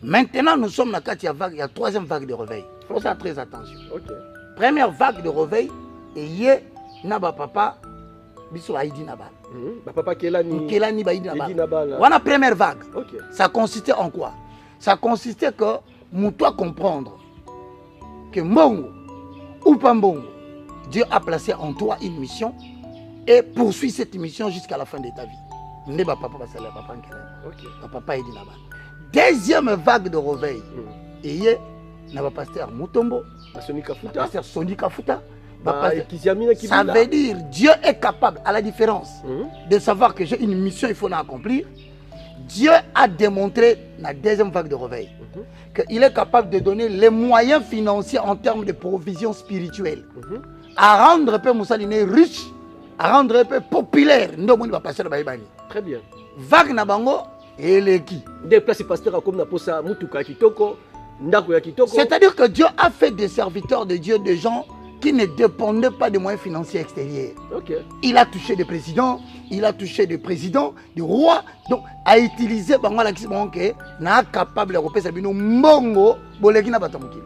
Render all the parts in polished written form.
Maintenant, nous sommes dans la vague, il y a troisième vague de réveil. Il faut faire très attention. Ok. Première vague de réveil, et hier, Naba papa, biso Aïdi Nabal. Papa Kelani. Kelani Baïdi Aïdi Nabal. Nabal. Voilà la première vague. Ok. Ça consistait en quoi? Ça consistait que nous doit comprendre que Mbongo ou pas Mbongo, Dieu a placé en toi une mission et poursuit cette mission jusqu'à la fin de ta vie. Ne va papa passer là, papa Kelani. Ok. Papa Aïdi Nabal. Deuxième vague de réveil, et hier, n'a pasteur Mutombo, Sonika Futa. pasteur Sonika Futa. Ça veut dire Dieu est capable, à la différence de savoir que j'ai une mission, il faut l'accomplir. Dieu a démontré dans la deuxième vague de réveil qu'il est capable de donner les moyens financiers en termes de provision spirituelle, à rendre un peu Moussaline riche, à rendre un peu populaire. Très bien. Vague Nabango et les qui déplacer pasteur comme na posa mutuka kitoko ndako ya kitoko. C'est-à-dire que Dieu a fait des serviteurs de Dieu, des gens qui ne dépendaient pas des moyens financiers extérieurs. Ok. Il a touché des présidents, il a touché des présidents, des rois, donc a utilisé bango la kisibon que na capable de repérer sabino mbongo boleki na batamukili.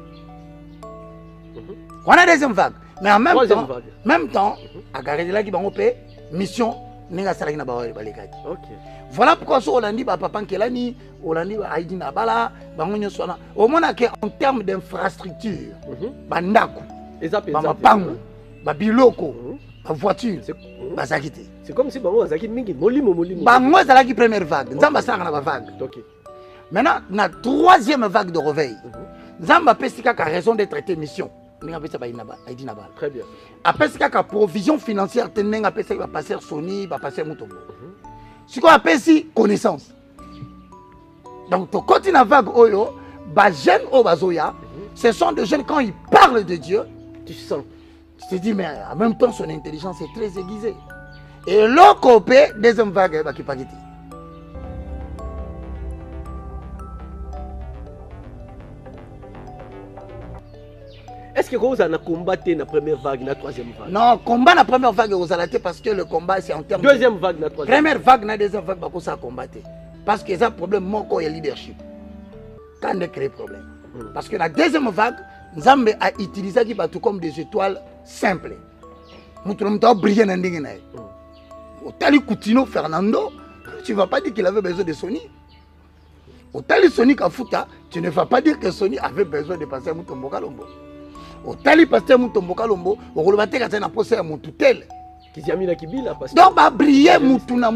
On a deuxième vague, mais en même temps, à garder là qui bango pe mission ninga salaki na balekaki. Ok. Voilà pourquoi sur Hollandi papa Kelani, Hollandi Aïdi Nabala, bango nyosona. Au moins que en termes d'infrastructure, bandako Mapango, Biloko, voiture, c'est comme si Bango Zaki Mingi, Molimo. Bango Zaki première vague, Nzamba Sanga na vague. Maintenant, la troisième vague de réveil, Nzamba Pesika a raison de traiter mission. Très bien. Après, il y a provision financière, il y a passer Sony, passer Mutombo. Ce qu'on appelle ici connaissance. Donc, quand il y a une vague, les jeunes au Bazoya, ce sont des jeunes, quand ils parlent de Dieu, tu sens. Tu te dis, mais en même temps, son intelligence est très aiguisée. Et l'autre côté, deuxième vague, qui pas quitter. Est-ce que vous avez combattu la première vague, la troisième vague? Non, combat la première vague, vous allez parce que le combat, c'est en termes deuxième vague, la troisième. Première vague, la deuxième vague, vous allez combattre. Parce que c'est un problème, mon corps et leadership. Quand on crée problème. Parce que la deuxième vague, Nzambe a utilisé qui tout comme des étoiles simples. Nous avons brillé dans le monde. Au Tali Coutinho Fernando, tu ne vas pas dire qu'il avait besoin de Sony. Au Tali Sony Kafuta, tu ne vas pas dire que Sony avait besoin de passer à Mutombo Kalombo. Au Tali pasteur Mutombo Kalombo, au Rolobate Katana posé à Moututel. Donc, va briller Mutuna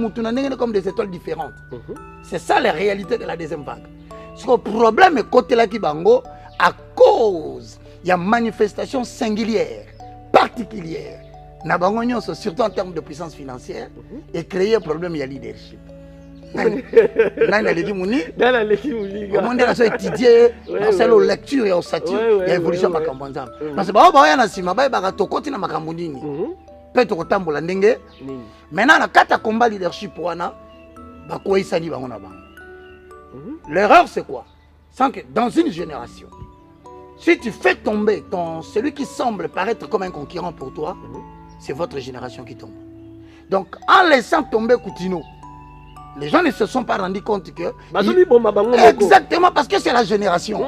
comme des étoiles différentes. C'est ça la réalité de la deuxième vague. Ce problème est côté là qui bango. À cause il y a manifestation singulière, particulière, surtout en termes de puissance financière, et créer un problème, il y a leadership. Étudier, c'est la lecture et la satire, il y a évolution de Makambonzam. Parce que maintenant, la carte combat leadership, l'erreur c'est quoi? Sans que dans une génération, si tu fais tomber celui qui semble paraître comme un concurrent pour toi, c'est votre génération qui tombe. Donc, en laissant tomber Coutinho, les gens ne se sont pas rendus compte que... Exactement, parce que c'est la génération.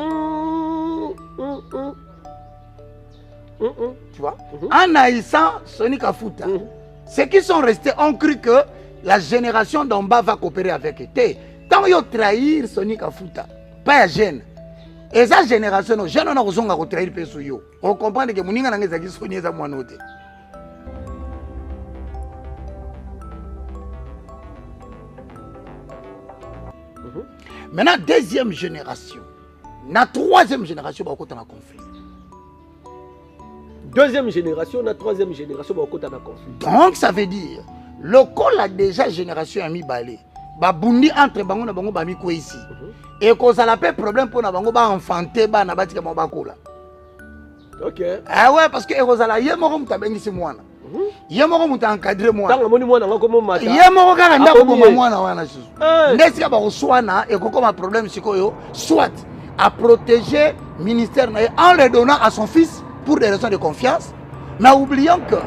Tu vois? En haïssant Sony Kafuta, ceux qui sont restés ont cru que la génération d'en bas va coopérer avec eux. Tant qu'ils ont trahi Sony Kafuta, pas jeune. Et sa génération, les jeunes ont besoin de trahir le pays. On comprend que les gens ont Sony za moanote. Maintenant, deuxième génération. La troisième génération, on a un conflit. Deuxième génération, la troisième génération, on a un conflit. Donc, ça veut dire, le col a déjà génération a mis balé. Babundi entre bango na bango bami ko ici. Et qu'on a pas problème pour na bango ba enfanter ba na bati ka bakola. OK. Ah ouais parce que Rosala yemoko mutabengisi mwana. Yemoko muta encadrer mwana. Tanga moni mwana ngako mo mata. Yemoko kaka ndako boma mwana wana susu. Ndesi ka ba koswana et ko comme problème sikoyo soit à protéger ministère na en le donnant à son fils pour des raisons de confiance, mais oubliant que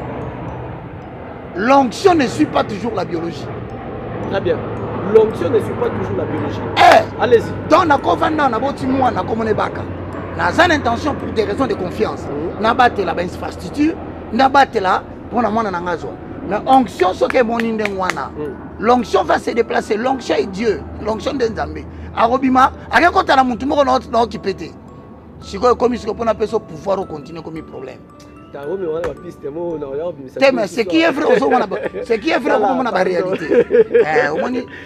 l'onction ne suit pas toujours la biologie. Très bien. l'onction ne suit pas toujours la biologie. Allez-y. Donc nakovanda na boti moi na komone baka. Na zan intention pour des raisons de confiance. Na batela ba infrastructure, na batela pour na mwana na ngazo. Mais onction ce que mon indengwana. L'onction va se déplacer, l'onction est Dieu, l'onction de Nzambe. Arobima, akekota na mutu moko na okipete. Siko comme ce qu'on appelle ça pouvoir continuer comme problème. Mais ce qui est vrai, ce qui est vrai, on a la réalité.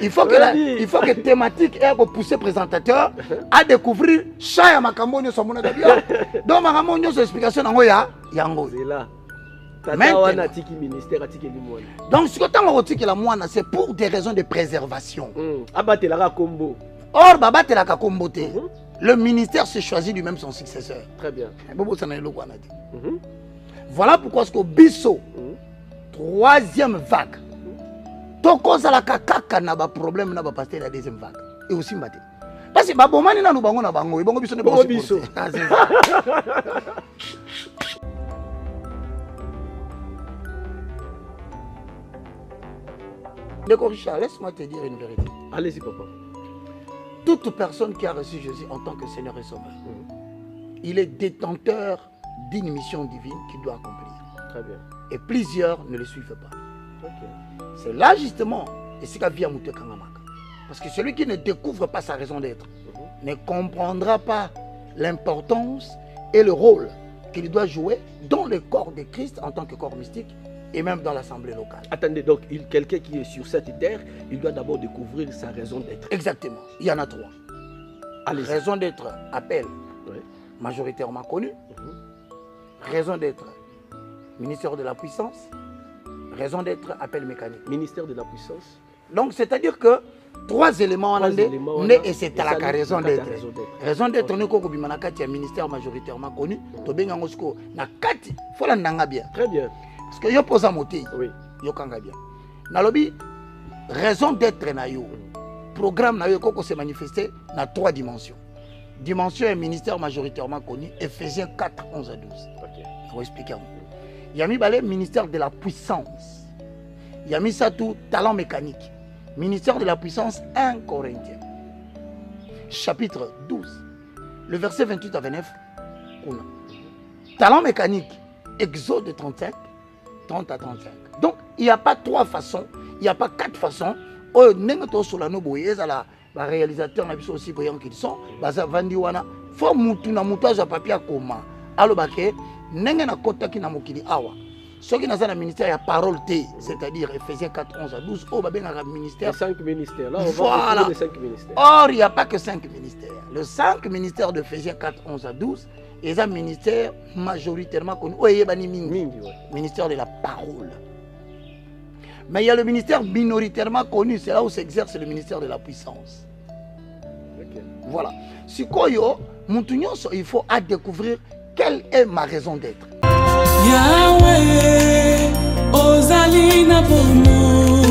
Il faut que thématique ait poussé présentateur à découvrir chaque macamonio sur mon avis. Donc macamonio sur l'explication en goya yango. Donc ce que tu as dit que la moine c'est pour des raisons de préservation. Abattre la combo. Or babattre la combo. Le ministère s'est choisi lui-même son successeur. Très bien. Voilà pourquoi ce que Bisso, troisième vague, toko la kaka na ba problème na ba passer la deuxième vague et aussi mbaté. Parce que ba bomani na lubango na bango, bango biso ne ba biso. D'accord Richard, laisse-moi te dire une vérité. Allez-y papa. Toute personne qui a reçu Jésus en tant que Seigneur et Sauveur, il est détenteur d'une mission divine qu'il doit accomplir. Très bien. Et plusieurs ne le suivent pas. Okay. C'est là justement, et c'est qu'à via Mouté Kangamaka. Parce que celui qui ne découvre pas sa raison d'être ne comprendra pas l'importance et le rôle qu'il doit jouer dans le corps de Christ en tant que corps mystique et même dans l'assemblée locale. Attendez, donc quelqu'un qui est sur cette terre, il doit d'abord découvrir sa raison d'être. Exactement. Il y en a trois. Raison d'être appel majoritairement connu. Raison d'être ministère de la puissance. Raison d'être appel mécanique. Ministère de la puissance. Donc c'est-à-dire que trois éléments en andé et c'est à la raison d'être. Raison d'être ne ko bimana kati ya ministère majoritairement connu. To benga ngosko na kati fola nanga bien. Très bien. Parce que yo posa moti. Oui. Yo kanga bien. Na lobi raison d'être na yo. Programme na yo koko se manifester na trois dimensions. Dimension et ministère majoritairement connu, Ephésiens 4, 11 à 12. Okay. Je vais expliquer. Il y a mis le ministère de la puissance. Il y a mis ça tout, talent mécanique. Ministère de la puissance, 1 Corinthiens. Chapitre 12. Le verset 28 à 29. Talent mécanique, Exode 35, 30 à 35. Donc, il n'y a pas trois façons, il n'y a pas quatre façons. Oh, n'engato solano boye, la réalisateur aussi voyant qu'ils sont, baza vandiwana, faut mutu na mutage à papier comment. Alors baké, n'enga na kota ki na mokili awa. Ceux qui n'ont pas le ministère, il y a parole T, c'est-à-dire Ephésiens 4, 11 à 12. Oh, bah bien, le ministère. 5 ministères. Là, on voilà. va les 5 ministères. Or, il n'y a pas que 5 ministères. Le 5 ministères d'Ephésiens 4, 11 à 12, et un ministère majoritairement connu. Oh, il y a ministère de la parole. Mais il y a le ministère minoritairement connu, c'est là où s'exerce le ministère de la puissance. Okay. Voilà. Si Koyo, il faut découvrir quelle est ma raison d'être. Yahweh, Ozalina Bono.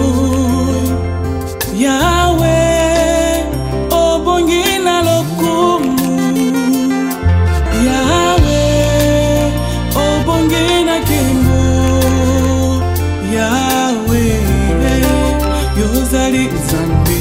Yahweh, Obongina Lokumu. Yahweh, Obongina Kemo. Yahweh, Yozali Zambi.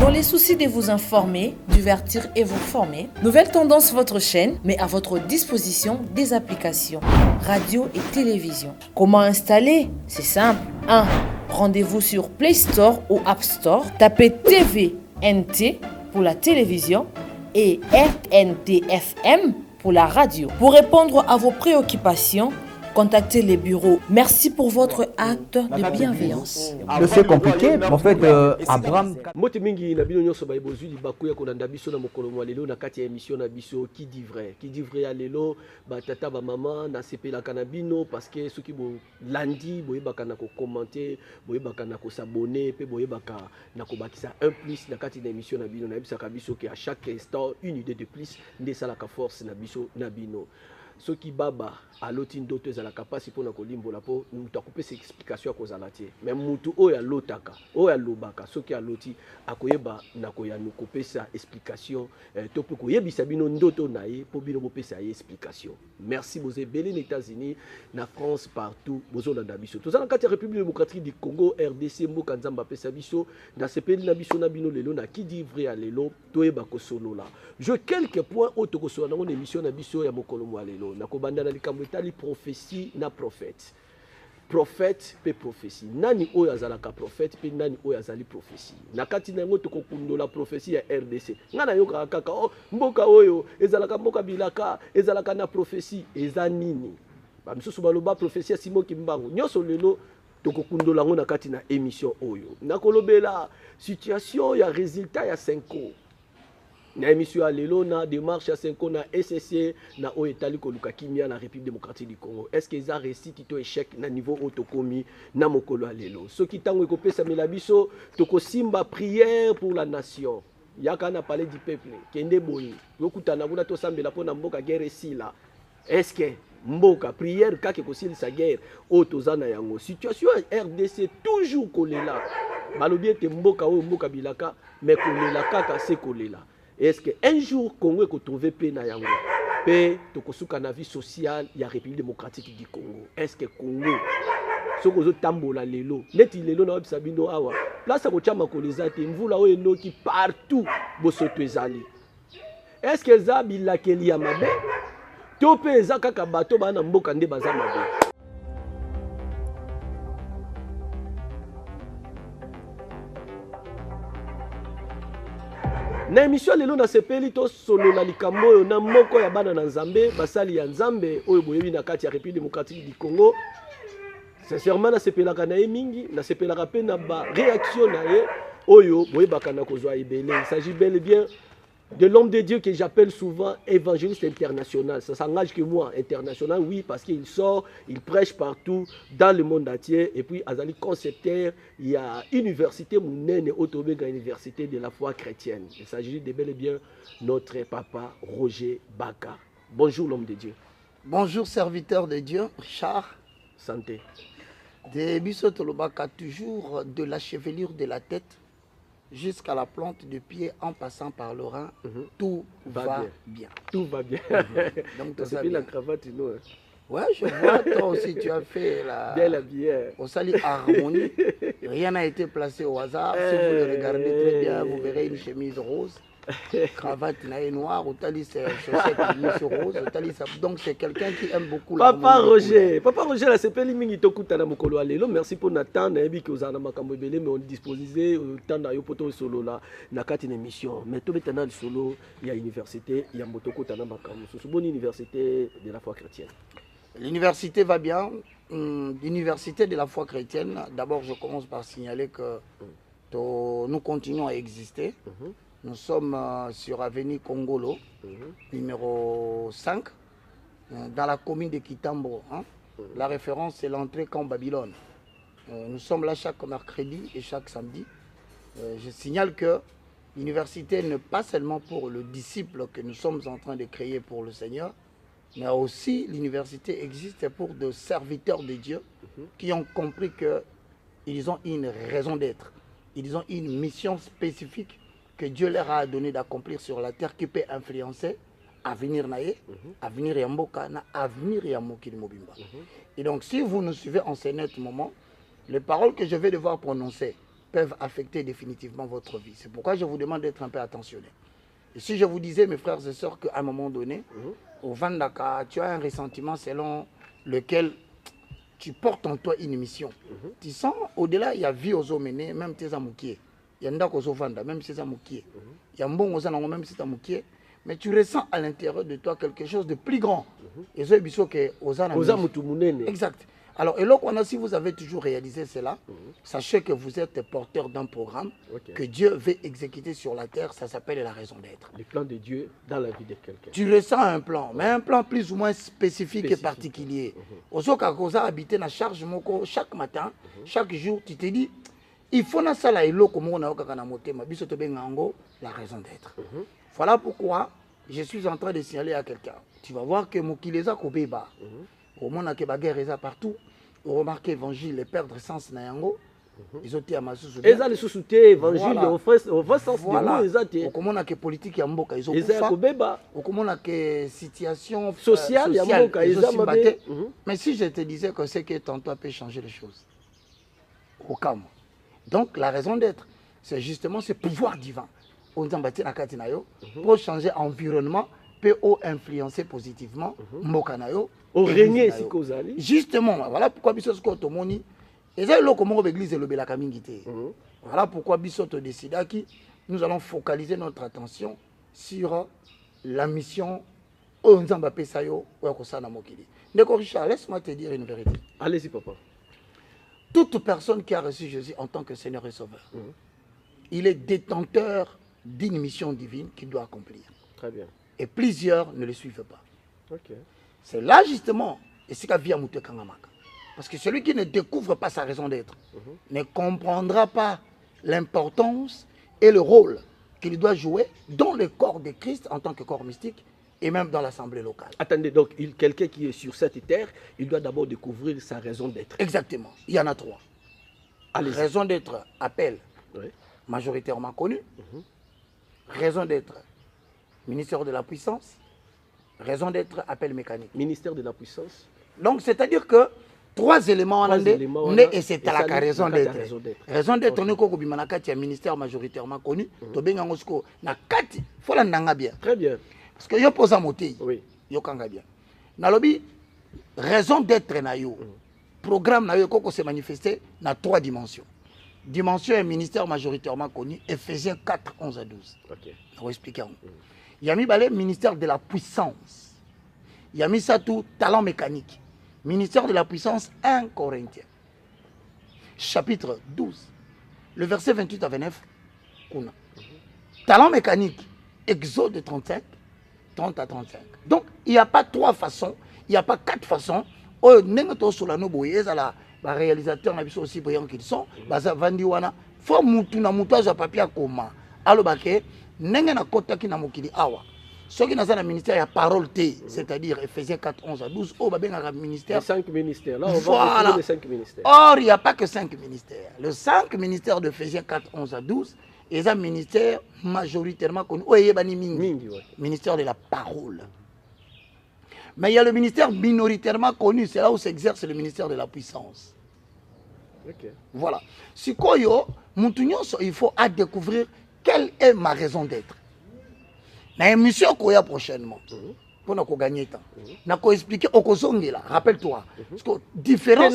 Dans les soucis de vous informer, divertir et vous former, Nouvelle Tendance votre chaîne met à votre disposition des applications, radio et télévision. Comment installer? C'est simple. 1. Rendez-vous sur Play Store ou App Store. Tapez TVNT pour la télévision et RNTFM pour la radio. Pour répondre à vos préoccupations, contactez les bureaux. Merci pour votre acte de bienveillance. C'est compliqué, mais en fait, Abraham. Mote mingi na bino nyoso ba ebozwi libaku ya kolanda biso na mokolo mwa lelo na kati ya émission na biso qui dit vrai ya lelo ba tata ba mama na sepelaka na bino parce que soki bo landi boyebaka na ko commenter boyebaka na ko s'abonner pe boyebaka na ko bakisa un plus na kati na émission na bino na bisaka biso ki à chaque instant une idée de plus nde salaka force na biso na bino. ceux qui baba à l'autre d'autres à la capacité pour na kolimbo la po nous t'a coupé cette explication à cause à la tie mais mutu oya lotaka oya lobaka ceux qui a loti akoyeba na koya nous couper sa explication to pour koyebisa bino ndoto nae pour bino bo pesa explication merci vous belé les États-Unis na France partout bozo landa biso to za na kati République démocratique du Congo RDC mboka nzamba pesa biso na sepeli na biso na bino lelo na qui dit vrai à lelo toyeba ko solo là je quelques points auto ko solo na émission na biso ya mokolo mwa lelo na ko banda na likambo etali prophétie na prophète prophète pe prophétie nani oyo azalaka prophète pe nani oyo azali prophétie na kati na ngo tokokundola prophétie ya RDC ngana yoka kaka oh, mboka oyo ezalaka mboka bilaka ezalaka na prophétie eza nini ba misusu baloba prophétie ya Simon Kimbangu nyoso lelo tokokundola ngo na kati na émission oyo nakolobela situation ya résultat ya 5 ans na émission à lelo na démarche à 5 ans na SSC na o etali koluka kimia na République démocratique du Congo est-ce que ça réussit to échec na niveau autokomi na mokolo à lelo soki tango ekopesa melabiso tokosimba prière pour la nation yaka na parler du peuple kende boyi yokutana kuna to sambela pona mboka guerre sila est-ce que mboka prière kake kosilisa guerre o tozana yango situation RDC toujours kolela balobi ete mboka o mboka bilaka mais kolela kaka se kolela. Est-ce qu'un jour, Congo est trouvé paix na yango? Paix, tokosuka na vie sociale, il y a République démocratique du Congo. Est-ce que Congo, ce que vous tambola lelo, neti lelo na sabino awa, place à kochama kolezate, mvula o enoki partout, bosoto ezali. Est-ce que zabi la keli ya mabe? Tope ezaka ka bato bana mboka nde baza mabe. Na émission lelo na sepeli to solo na likambo oyo na moko ya bana na Nzambe basali ya Nzambe oyo boyebi na kati ya République démocratique du Congo sincèrement na sepelaka na ye mingi na sepelaka pe na ba réaction na ye oyo boyebaka na kozwa ebele. Il s'agit bel et bien de l'homme de Dieu que j'appelle souvent évangéliste international. Ça s'engage que moi, international, oui, parce qu'il sort, il prêche partout dans le monde entier. Et puis, Azali concepteur, il y a université, Mounene, Otobega, université de la foi chrétienne. Il s'agit de bel et bien notre papa Roger Baka. Bonjour l'homme de Dieu. Bonjour serviteur de Dieu, Richard. Santé. De Bissotolobaka, toujours de la chevelure de la tête jusqu'à la plante de pied en passant par le rein, tout va bien. Tout va bien. Donc, tu as fait la cravate, non? Ouais, je vois, toi aussi, tu as fait la bière. Au sali harmonie. Rien n'a été placé au hasard. Si vous le regardez très bien, vous verrez une chemise rose, cravate noire, au tali c'est chaussette rose, au tali donc c'est quelqu'un qui aime beaucoup la Papa Roger, la sepeli mingi tokuta na mokolo alelo. Merci pour Nathan, na ebi ko zana makambo ebele mais on disposé temps na yo poto solo la na kati na émission. Mais to betana le solo, il y a université, il y a motokota na makambo. C'est une bonne université de la foi chrétienne. L'université va bien. L'université de la foi chrétienne, d'abord je commence par signaler que nous continuons à exister. Nous sommes sur Avenue Congolo, numéro 5, dans la commune de Kitambo. Hein. La référence, c'est l'entrée Camp Babylone. Nous sommes là chaque mercredi et chaque samedi. Je signale que l'université n'est pas seulement pour le disciple que nous sommes en train de créer pour le Seigneur, mais aussi l'université existe pour des serviteurs de Dieu qui ont compris qu'ils ont une raison d'être. Ils ont une mission spécifique que Dieu leur a donné d'accomplir sur la terre qui peut influencer l'avenir naé, l'avenir yamboka, l'avenir yamokili mobimba. Et donc si vous nous suivez en ce net moment, les paroles que je vais devoir prononcer peuvent affecter définitivement votre vie. C'est pourquoi je vous demande d'être un peu attentionné. Et si je vous disais, mes frères et sœurs, qu'à un moment donné, au Vandaka, tu as un ressentiment selon lequel tu portes en toi une mission. Tu sens, au-delà, il y a vie aux hommes, même tes amoukiers. Il y a ndak aux vanda, même si c'est amoukier. Il y a mbon aux anango, même si c'est amoukier. Mais tu ressens à l'intérieur de toi quelque chose de plus grand. Et ça, c'est aux anango. Exact. Alors, et là, si vous avez toujours réalisé cela, sachez que vous êtes porteur d'un programme que Dieu veut exécuter sur la terre. Ça s'appelle la raison d'être. Le plan de Dieu dans la vie de quelqu'un. Tu ressens un plan, mais un plan plus ou moins spécifique et particulier. Au cas où vous habitez dans charge chaque matin, chaque jour, tu te dis, il faut que ça la raison d'être. Voilà pourquoi je suis en train de signaler à quelqu'un. Tu vas voir que Moukileza Kobeba, au monde que la guerre est partout, au remarqué évangile et perdre sens na yango, ils ont été à ma sous. Et ça, les sous-soutés, évangile, au vrai sens de voilà. mots, ils ont été. Au comment que politique ya mboka, ils ont au comment que situation sociale, ya mboka, ils ont battu. Mais si je te disais que c'est que tantôt peut changer les choses. Au calme. Donc la raison d'être, c'est justement ce pouvoir divin. On pour changer l'environnement, peut influencer positivement Mokanayo. Au régner si Kozali. Justement, voilà pourquoi Bissot Kotomoni. Et c'est là comment l'église est le Belakamingité. Voilà pourquoi Bissot décida que nous allons focaliser notre attention sur la mission Onzamba Pesayo ou Akosana Mokili. D'accord, Richard, laisse-moi te dire une vérité. Allez-y, papa. Toute personne qui a reçu Jésus en tant que Seigneur et Sauveur, il est détenteur d'une mission divine qu'il doit accomplir. Très bien. Et plusieurs ne le suivent pas. Okay. C'est là justement, et c'est qu'à via Mouté Kangamaka. Parce que celui qui ne découvre pas sa raison d'être ne comprendra pas l'importance et le rôle qu'il doit jouer dans le corps de Christ en tant que corps mystique et même dans l'assemblée locale. Attendez, donc quelqu'un qui est sur cette terre, il doit d'abord découvrir sa raison d'être. Exactement. Il y en a trois. Raison d'être appel majoritairement connu. Raison d'être ministère de la puissance. Raison d'être appel mécanique. Ministère de la puissance. Donc c'est-à-dire que trois éléments en andé, et c'est à la raison d'être. Raison d'être, on est comme un ministère majoritairement connu. Très bien. Parce que je pose un moté. Oui. Je kanga bien. Nalobi, raison d'être na yo. Programme na yo koko se manifester dans trois dimensions. Dimension est ministère majoritairement connu, Ephésiens 4, 11 à 12. Ok. Je vais expliquer. Il y a mis le ministère de la puissance. Il y a mis ça tout, talent mécanique. Ministère de la puissance, 1 Corinthiens. Chapitre 12. Le verset 28 à 29. Talent mécanique, Exode 35, 30 à 35. Donc, il n'y a pas trois façons, il n'y a pas quatre façons. Oh, n'engato solano boye, la réalisateur n'a pas aussi brillants qu'ils sont. Baza vandiwana. Faut moutou na moutage à papier comment. Alors baké, n'engana kota ki na mokili awa. Ceux qui n'ont pas le ministère, il y a parole T, c'est-à-dire Ephésiens 4, 11 à 12. Oh, bah bien, un ministère. Les 5 ministères. Là, on va voir les 5 ministères. Or, il n'y a pas que 5 ministères. Le 5 ministères d'Ephésiens 4, 11 à 12, et un ministère majoritairement connu. Oh, il y a ministère de la parole. Mais il y a le ministère minoritairement connu, c'est là où s'exerce le ministère de la puissance. Okay. Voilà. Si il faut découvrir quelle est ma raison d'être. Dans l'émission qu'on a prochainement, pour gagner temps, on a expliqué Okozongela, rappelle-toi. Parce que différence.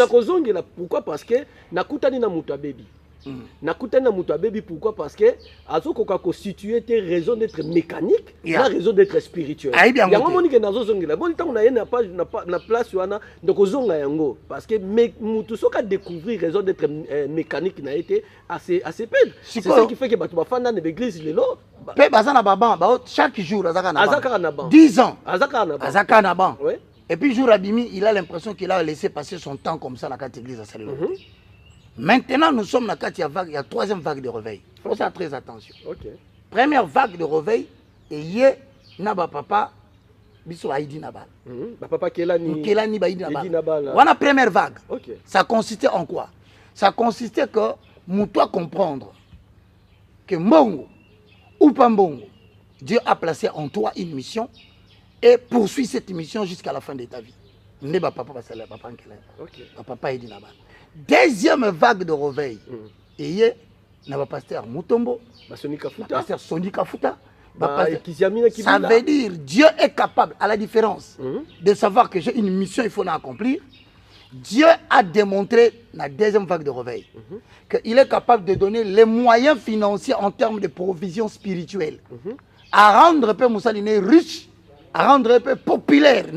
Pourquoi? Parce que Nakutani na muta baby. Nakutani na muta baby, pourquoi? Parce que Azokoka constitué tes raisons d'être mécanique, la raison d'être spirituelle. Il y a un moment que Nazozongela. Bon, tant qu'on a pas na place wana, donc Ozonga yango. Parce que mutu soka découvrir raison d'être mécanique n'a été assez peu. C'est ça qui fait que tu vas faire dans l'église lelo. Chaque jour, 10 ans. Azaka Naban. Et puis, jour Abimi, il a l'impression qu'il a laissé passer son temps comme ça dans la église à Salut. Maintenant, nous sommes dans la vague, il y a troisième vague de réveil. Il faut faire très attention. Première vague de réveil, et hier, Naba Papa, Biso Aïdi Nabal. Papa Kelani Baïdi Nabal. Voilà la première vague. Ça consistait en quoi? Ça consistait que nous doit comprendre que Mongo ou Pambongo, Dieu a placé en toi une mission et poursuit cette mission jusqu'à la fin de ta vie. Papa Aïdi Nabal. Deuxième vague de réveil. Et hier, le pasteur Mutombo, le pasteur Sonika Futa. Ça veut dire Dieu est capable, à la différence de savoir que j'ai une mission, il faut l'accomplir. Dieu a démontré dans la deuxième vague de réveil qu'il est capable de donner les moyens financiers en termes de provision spirituelle à rendre un peu Moussaline riche, à rendre un peu populaire.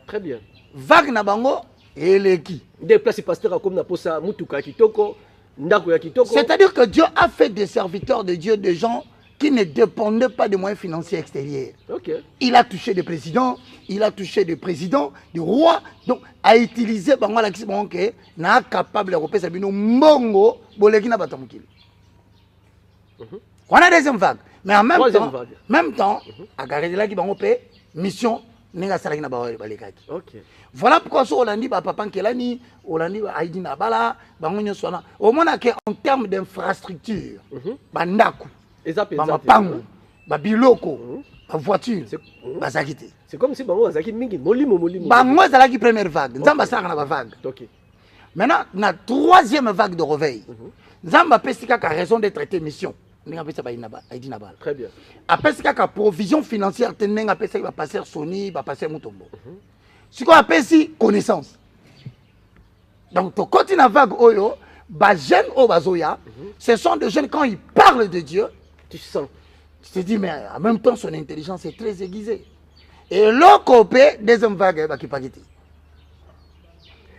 Très bien. Vague Nabango et les qui déplacer pasteur comme Naposa Mutuka Kitoko, Ndako Kitoko. C'est-à-dire que Dieu a fait des serviteurs de Dieu, des gens qui ne dépendaient pas des moyens financiers extérieurs. Il a touché des présidents, il a touché des présidents, des rois, donc a utilisé Bango Alexis Banque, n'a capable de repérer Sabino Mongo, Bolekina Batamukil. On a deuxième vague. Mais en même temps, à Garedela qui va payer mission, n'est-ce pas Ok. Voilà pourquoi sur Hollandi, papa Kelani, Hollandi, Aïdi Nabala, au moins en termes d'infrastructure, Bandaku, Bangapango, Babiloko, voiture, Bazakite. C'est comme si Bango Azaki Mingi, Molimo. Bango Azaki première vague, Nzamba Sarana vague. Maintenant, la troisième vague de réveil, Nzamba Pesika a raison de traiter mission. Très bien. Après, c'est la provision financière, il va passer Sony, il va passer Moutombo. Ce qu'on appelle ici connaissance. Donc, quand il y a une vague, jeunes au Bazoya, ce sont des jeunes, quand ils parlent de Dieu, tu sens. Tu te dis, mais en même temps, son intelligence est très aiguisée. Et l'autre côté, deuxième vague, qui pas quitter.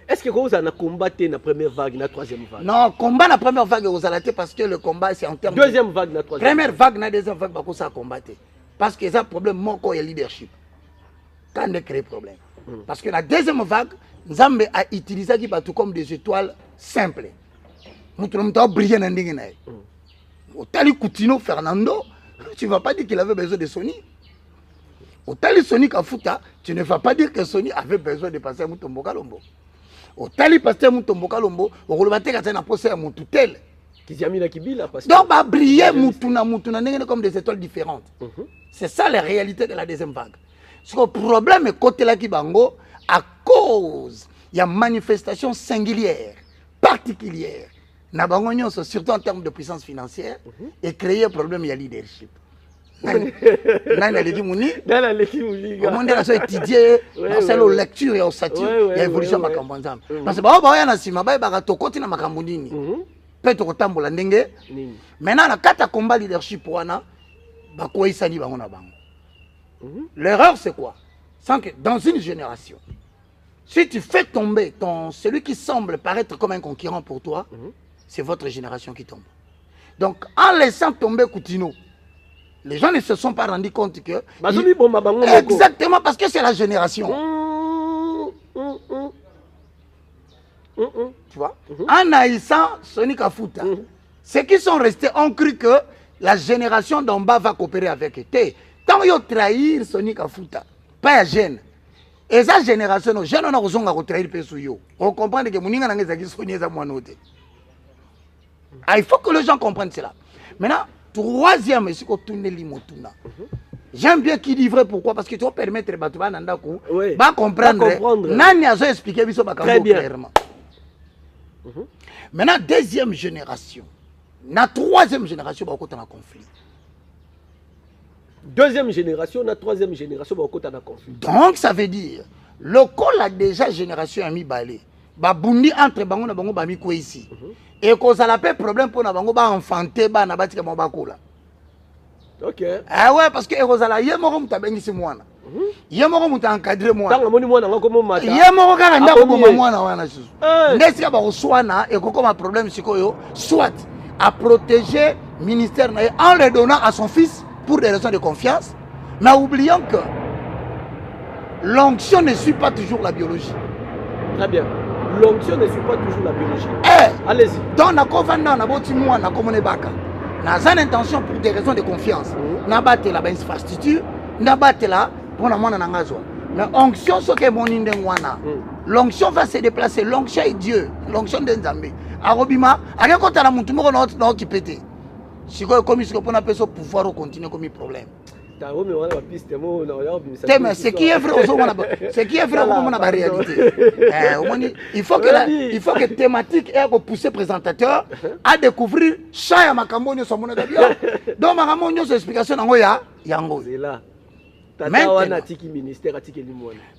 Est-ce que vous avez combattu la première vague, la troisième vague? Non, combat la première vague, vous allez parce que le combat, c'est en termes deuxième vague, la troisième. Première vague, la deuxième vague, vous allez combattre. Parce que c'est un problème, mon corps et leadership. Quand on crée problème. Parce que la deuxième vague, Nzambe a utilisé qui tout comme des étoiles simples. Nous avons brillé dans le monde. Au Tali Coutinho Fernando, tu ne vas pas dire qu'il avait besoin de Sony. Au Tali Sony Kafuta, tu ne vas pas dire que Sony avait besoin de passer à Moutombo Kalombo. Au Tali pasteur Moutombo Kalombo, au Rolobate Katana posé à Moutoutel. Donc, va briller Moutuna comme des étoiles différentes. C'est ça la réalité de la deuxième vague. Ce le problème est côté là qui bango à cause il y a manifestation singulière, particulière. Surtout en termes de puissance financière et créer un problème il y a leadership. Dans la lecture, étudier, c'est la lecture et la satire, il y a évolution de Makambanzam. Parce que si on a un côté de Makambundini, peut-être que tambola ndenge. Maintenant, la carte combat leadership pour Anna, Bakoui Sani Bangona Bango. L'erreur, c'est quoi? C'est que dans une génération, si tu fais tomber celui qui semble paraître comme un concurrent pour toi, c'est votre génération qui tombe. Donc, en laissant tomber Coutinho, les gens ne se sont pas rendus compte que... Exactement, parce que c'est la génération. Tu vois? En haïssant Sony Kafuta, ceux qui sont restés ont cru que la génération d'en bas va coopérer avec eux. Tant qu'ils ont trahi Sony Kafuta, pas un jeune. Et sa génération, les jeunes ont besoin de trahir Pessoyo. On comprend que Mouninga n'a Sony est moins noté. Il faut que les gens comprennent cela. Maintenant, troisième, c'est qu'on tourne l'imotuna. J'aime bien qui dit vrai, pourquoi? Parce que tu vas permettre à Batouba Nandakou de comprendre. Nani a expliqué clairement. Maintenant, deuxième génération. La troisième génération, on a un conflit. Deuxième génération, la troisième génération, on a un conflit. Donc, ça veut dire, le col a déjà génération a mis balé. Babundi entre bango na bango bami ko ici. Et qu'on a pas problème pour na bango ba enfanter ba na batika mo bakola. OK. Ah ouais parce que Rosala yemoko mutabengisi mwana. Yemoko muta encadrer mwana. Tanga moni mwana ngako mo mata. Yemoko kaka ndako ko mwana wana susu. Ndesika ba oswana et ko ma problème sikoyo soit à protéger ministère na en le donnant à son fils pour des raisons de confiance, mais oubliant que l'onction ne suit pas toujours la biologie. Très bien. L'onction ne suit pas toujours la biologie. Allez-y. Donc, on a une intention pour des raisons de confiance. On a battu la infrastructure, on a battu la pour la moine. Mais l'onction, c'est que mon indengwana. L'onction va se déplacer. L'onction est Dieu. L'onction de Nzambe. Arobima, à rien contre la moutoumou, on a qui pété. Si on a pu pouvoir continuer comme problème. Ce qui est vrai, c'est la réalité. Il faut que thématique ait poussé présentateur à découvrir chaque makambo sur mon avis. Donc makambo sur explication nangoya yango.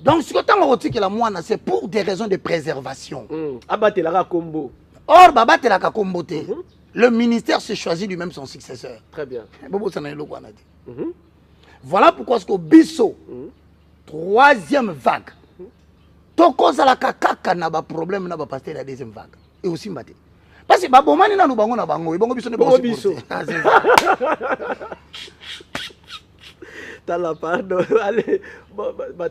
Donc ce que tu as dit, c'est pour des raisons de préservation. Or babate la kakombote. Le ministère se choisit lui-même son successeur. Très bien. Voilà pourquoi ce que Bisso, troisième vague, tout cause la kaka na ba problème na ba passer la deuxième vague et aussi mbaté. Parce que babomani na lubango na bango, ibongo biso ne ba Bisso. T'as la pardon. Allez,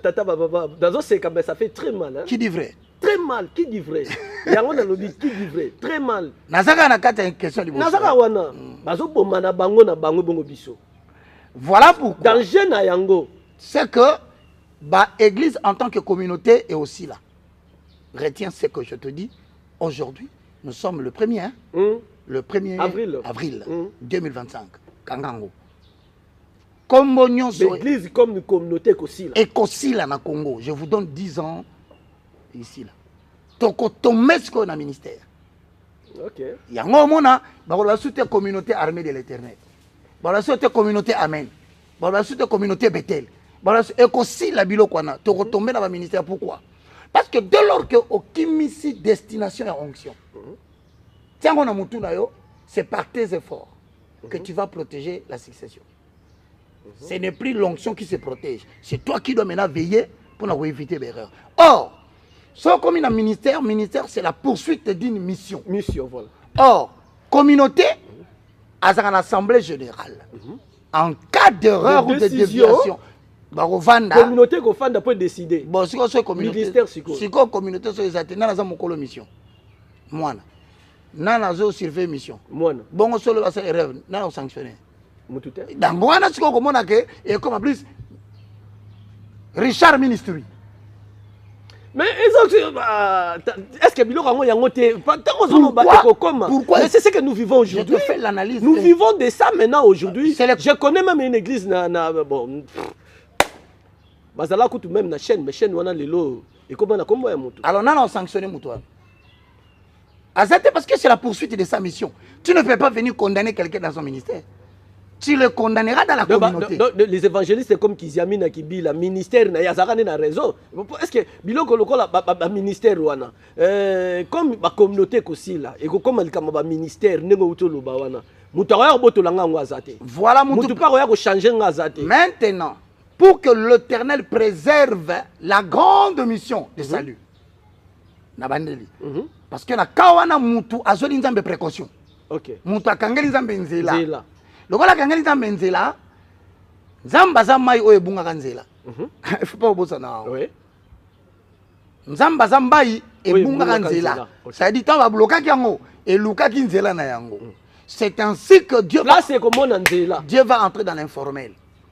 tata baba, dans ce cas ça fait très mal hein. Qui dit vrai? très mal. Qui dit vrai? Yango na lobby qui dit vrai? Très mal. Nazaka na kata une question liboso. Nazaka wana. Bazo bomba na bango bongo biso. Voilà pourquoi. Dans jeune à yango. C'est que l'église en tant que communauté est aussi là. Retiens ce que je te dis. Aujourd'hui, nous sommes le 1er, hein? Le 1er avril 2025. Kangango. Comme l'église comme une communauté aussi là. Et aussi là dans Congo. Je vous donne 10 ans ici là. Toko Tomesco na ministère. OK. Yango mona ba la soute communauté armée de l'Éternel. Ba la soute communauté Amen. Ba la soute communauté Bethel. Ba la et aussi la biloko na toko tomber dans le ministère. Pourquoi? Parce que dès lors que okimisi destination et onction. Tiens on a mutu na yo, c'est par tes efforts que tu vas protéger la succession. Ce n'est plus l'onction qui se protège. C'est toi qui dois maintenant veiller pour éviter l'erreur. Or, ce comme un ministère, c'est la poursuite d'une mission. Mission, voilà. Or, communauté, à une assemblée générale, en cas d'erreur ou de déviation, communauté qu'on fait d'après décider. Bon, si on communauté, ministère, si on communauté, c'est exactement dans une mission. Moi, nana zo surveiller mission. Moi, bon, on se le passe erreur, nana sanctionné. Dans Goana, ce qu'on a que et comme en plus Richard Ministry. Mais est-ce que Biloko a ngoté pourquoi c'est ce que nous vivons aujourd'hui. Je te fais l'analyse. Nous vivons de ça maintenant aujourd'hui. Je connais même une église bon bazala kutu même na chaîne mais chaîne wana lelo et comment na kombo ya moto. Alors nana sanctionné moto. Azate parce que c'est la poursuite de sa mission. Tu ne peux pas venir condamner quelqu'un dans son ministère. Tu le condamneras dans la communauté. Les évangélistes comme Kiziami na Kibila, ministère na yazaka na raison. Est-ce que biloko lokola ba ministère wana comme ba communauté aussi là et comme le kama ba ministère nengo utolo ba wana. Mutaya botolanga ngazate. Voilà mutu pa ko changer ngazate. Maintenant, pour que l'Éternel préserve la grande mission de salut. Na bandeli. Parce que na kawana mutu azoli nzambe précaution. OK. Mutu akangeli nzambe nzela. Lokola kangeli nzambe nzela nzamba za mai oyo ebungaka nzela. Il faut pas obosa na. Oui. Nzamba za mai ebungaka nzela. Ça dit ta ba blokaki yango et lukaki nzela na yango. C'est ainsi que Dieu là c'est comme on nzela. Dieu va entrer dans l'informel.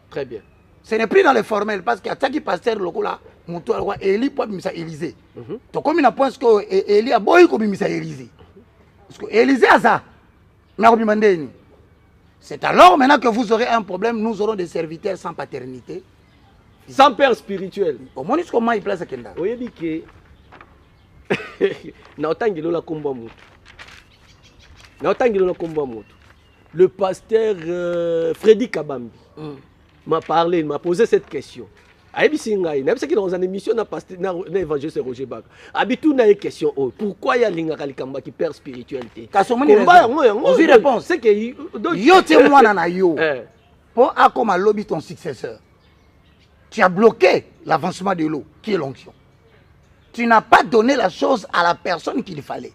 Très bien. Ce n'est plus dans le formel parce qu'il y a qui pasteur lokola mutu alwa Eli po bimisa Élysée. To comme na pense que Eli a boy ko bimisa Élysée. Parce que Élysée a ça. Na ko bimandeni. C'est alors maintenant que vous aurez un problème, nous aurons des serviteurs sans paternité, sans père spirituel. Au moins comment il place à Kenda. Oui, dit que na otangelo la komba mutu. Na otangelo la komba mutu. Le pasteur Freddy Kabambi m'a parlé, il m'a posé cette question. Aïbisinga, il y a dans une émission na évangéliste Roger Bak. Habitu na une question pourquoi il y a l'ingaka likamba qui perd spiritualité. Kasomoni réponse. C'est que yo te moi na yo. Pour a comme lobby ton successeur. Tu as bloqué l'avancement de l'eau qui est l'onction. Tu n'as pas donné la chose à la personne qu'il fallait.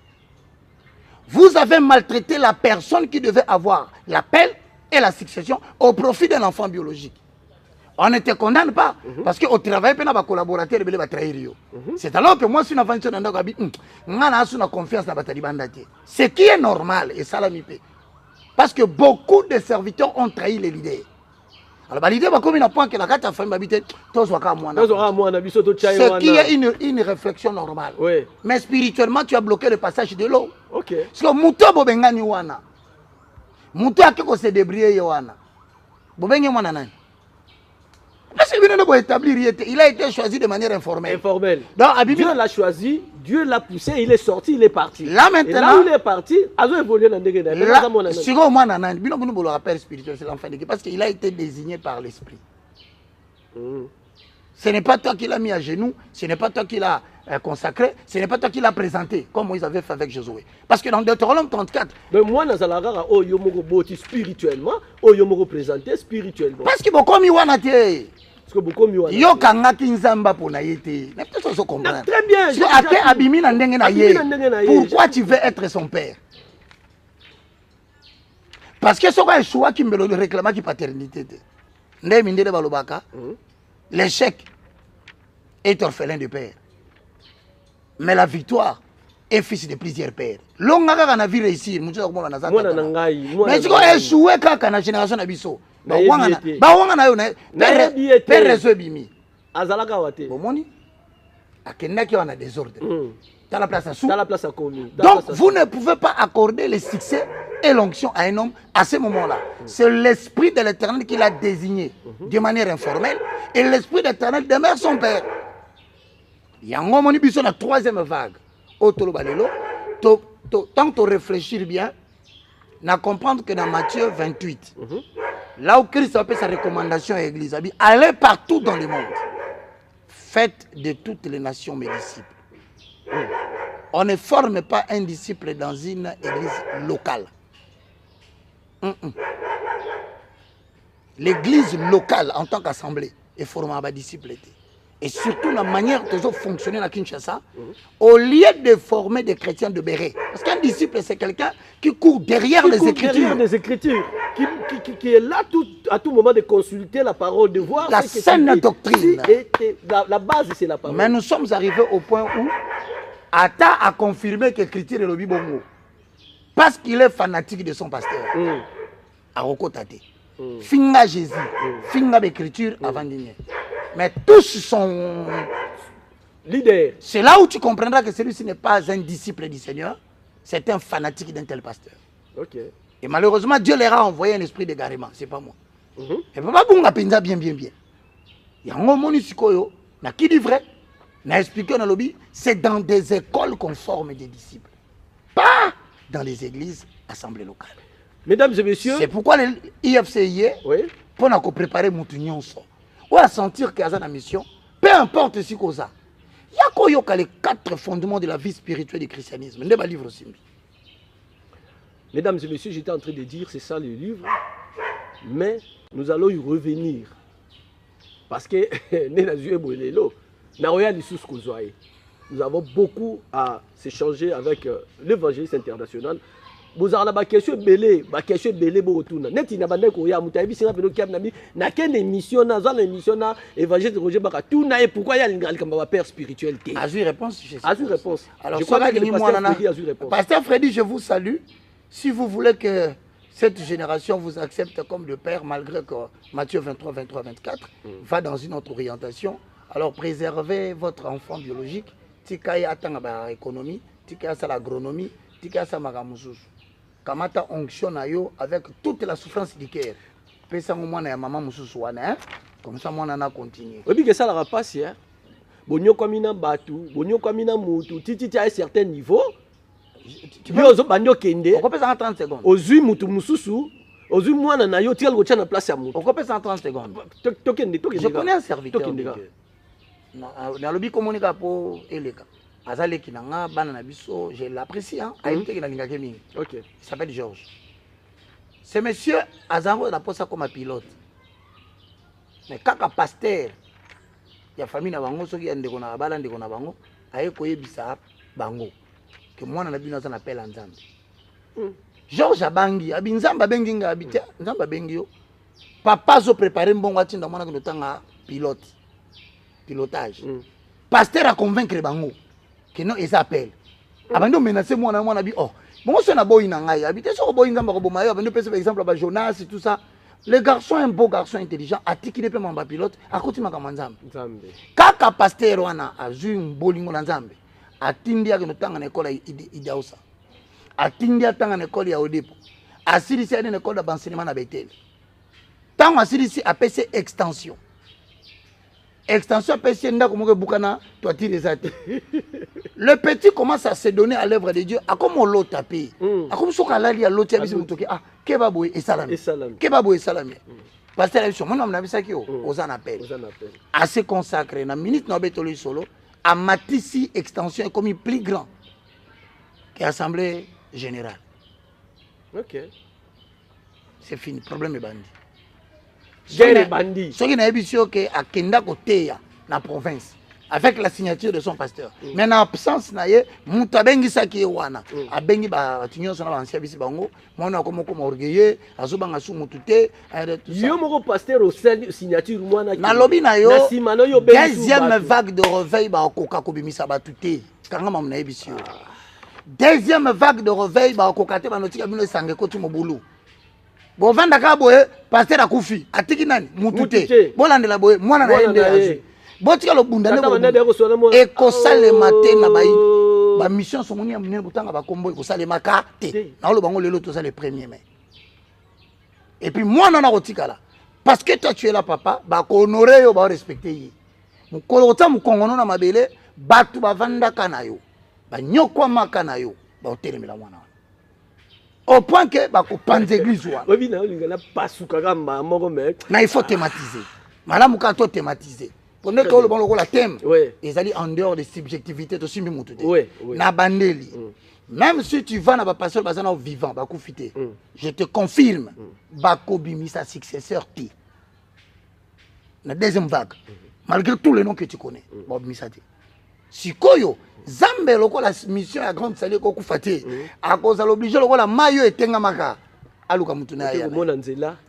Vous avez maltraité la personne qui devait avoir l'appel et la succession au profit d'un enfant biologique. On ne te condamne pas parce qu'au travail, on a collaborateur et trahir. C'est alors que moi, si je suis en train de confiance dans la ce qui est normal et salamipé. Parce que beaucoup de serviteurs ont trahi les leaders. Alors, l'idée va comme une point que la carte a fait m'habiter, ce qui est une réflexion normale. Oui. Mais spirituellement, tu as bloqué le passage de l'eau. Ok. Parce que Mouto Bobengani Wana. Mouto a se débrouiller Yowana. Bobengi Mwana Nani. Il a été choisi de manière informelle. Informelle. Donc, Dieu l'a choisi, Dieu l'a poussé, il est sorti, il est parti. Là maintenant, et là où il est parti, il a évolué dans le c'est le rappel spirituel, c'est l'enfant de Dieu, parce qu'il a été désigné par l'esprit. Ce n'est pas toi qui l'as mis à genoux, ce n'est pas toi qui l'as consacré, ce n'est pas toi qui l'as présenté, comme ils avaient fait avec Josué. Parce que dans Deutéronome 34, mais moi, je suis spirituellement, je suis représenté spirituellement. Parce que beaucoup de yo kangaki nzamba pona yete. Très bien. Pourquoi tu veux être son père? Parce que ce qu'on a choisi qui me le réclame qui paternité. L'échec est orphelin de père. Mais la victoire est fils de plusieurs pères. L'ongaka na vie réussir, mutu ko mona nazata. Mwana nangai, Mais tu ko échouer kaka na génération na biso. Ba wanga na yo na père réseau bimi. Azalaka wate. Bomoni akendaki wana désordre. Dans la place à sous. Dans la place à commis. Donc vous ne pouvez pas accorder le succès et l'onction à un homme à ce moment-là. C'est l'esprit de l'Éternel qui l'a désigné de manière informelle et l'esprit de l'Éternel demeure son père. Il y a un moment où la troisième vague. Tant que réfléchir bien, na comprendre que dans Matthieu 28, là où Christ a fait sa recommandation à l'église, allez partout dans le monde. Faites de toutes les nations mes disciples. On ne forme pas un disciple dans une église locale. L'église locale en tant qu'assemblée est formée à disciple. Et surtout la manière de fonctionner à Kinshasa, au lieu de former des chrétiens de béret. Parce qu'un disciple, c'est quelqu'un qui court derrière les Écritures. Derrière les Écritures. Qui est là à tout moment de consulter la parole, de voir la saine doctrine. La base, c'est la parole. Mais nous sommes arrivés au point où Ata a confirmé que l'écriture est le Bibongo. Parce qu'il est fanatique de son pasteur. Aroko Tate. Finga Jésus. Finga l'écriture avant d'igner. Mais tous sont leaders. C'est là où tu comprendras que celui-ci n'est pas un disciple du Seigneur. C'est un fanatique d'un tel pasteur. Ok. Et malheureusement, Dieu leur a envoyé un esprit d'égarement. C'est pas moi. Et papa Bunga Penza bien. Il y a un moment où na qui dit vrai. N'a expliqué dans le lobby, c'est dans des écoles qu'on forme des disciples. Pas dans les églises, assemblées locales. Mesdames et messieurs. C'est pourquoi l'IFCI, pour nous préparer mon union, ou à sentir qu'il y a une mission, peu importe ce qu'on a. Il y a les 4 fondements de la vie spirituelle du christianisme. Ne pas livre aussi. Mesdames et messieurs, j'étais en train de dire, c'est ça le livre, mais nous allons y revenir. Parce que nous avons beaucoup à s'échanger avec l'évangéliste international. Vous avez une question belée, une question belée pour retourner. Net il n'a pas de quoi ya mutabi singa peno kiam nami na quelle émission na zone émission na évangéliste Roger Baka tout na et pourquoi il y a l'ingal comme père spiritualité. Azur réponse. Azur réponse. Alors je crois que le pasteur Freddy, je vous salue. Si vous voulez que cette génération vous accepte comme le père, malgré que Matthieu 23, 24 va dans une autre orientation, alors préservez votre enfant biologique. Tika ya tanga économie, tika ya l'agronomie, tika ya magamususu. Kamata onction na yo avec toute la souffrance du cœur. Pesa mwana ya maman mususu wana, comme ça mwana na continuer. Obi que ça la passe hein. Bonyo komina batu, bonyo komina mutu, titi à un certain niveau. Tu peux ozo banyo kende. On peut en 30 secondes. Ozu mutu mususu, ozu mwana na yo tiel gocha na place ya mutu. On peut en 30 secondes. Tokende. Je connais un serviteur. Na lobi communique pour eleka. Azaleki nanga bana na biso, je l'apprécie hein. Aïté ki na lingake mingi. OK. Il s'appelle Georges. Ce monsieur azango na posa comme pilote. Mais kaka pasteur ya famille na bango soki ndeko na bala ndeko na bango aye koyebisa bango que mwana na bino za na pela nzambe. Georges abangi abinzamba bengi nga abita nzamba bengi yo. Papa zo préparer mbongo atinda mwana ko tanga pilotage. Pasteur a convaincre bango que non ils appellent. Abando menacer mwana bi oh. Bon ça na boy na ngai habité so boy nzamba ko bomayo abando pese par exemple ba Jonas et tout ça. Le garçon un beau garçon intelligent atiki ne peut mamba pilote akoti makama nzambe. Kaka pasteur wana azu mbolingo na nzambe. Atindi ya tanga na école Idausa. Atindi atanga na école ya Odepo. Asirisi ya na école d'enseignement na Betel. Tant asirisi apese extension. Extension apese ndako moko bukana toi tire zati. Le petit commence à se donner à l'œuvre de Dieu. A comme on l'a tapé. A comme so kala li a loti abisi mutoki ah kebabo et salami. Kebabo et salami. Pasteur Elson mon homme na bisaki aux appel. À se consacrer na minute na betolo solo à matisi extension comme plus grand que l'assemblée générale. OK. C'est fini, problème est bandi. Guerre bandi. Ce qui n'a pas que à Kenda Koteya, la province. avec la signature de son pasteur. Mais en absence naye muta bengi saki wana abengi ba tinyo sona ba ancien bisi bango mona ko moko orgueilleux azobanga su mutute yo moko pasteur au signature mwana na lobi na yo na simano yo bengi deuxième vague de réveil ba koka ko bimisa batute kanga mamna ebisi yo deuxième vague de réveil ba koka te banotika bino sange ko tu mobulu bo vanda ka boye pasteur akufi atiki nani mutute bolandela boye mwana na yende botika lo bundane e ko sale matin na ba mission somoni ya munene butanga ba kombo ko sale makate na lo bango lelo to ça le 1er mai et puis moi non na kotikala parce que toi tu es là papa ba ko honorer yo ba respecter yi mukolo ta mukongono na mabele batu ba vanda kana yo ba nyokwa makana yo ba otelemela mwana au point que ba ko panze église wa obi na lingana pasuka kamba moko me na il faut thématiser malamu ka to thématiser pendant que le bon la thème ils allaient en dehors de subjectivité to simbi mutu na bandeli même si tu vas na ba pasteur bazana vivant ba kufité je te confirme ba ko bimi sa successeur ti la deuxième vague malgré tous les noms que tu connais ba bimi sa ti sikoyo zambe loko la mission à grande salle ko kufate à cause l'obligé loko la mayo etenga maka aluka mutu na ya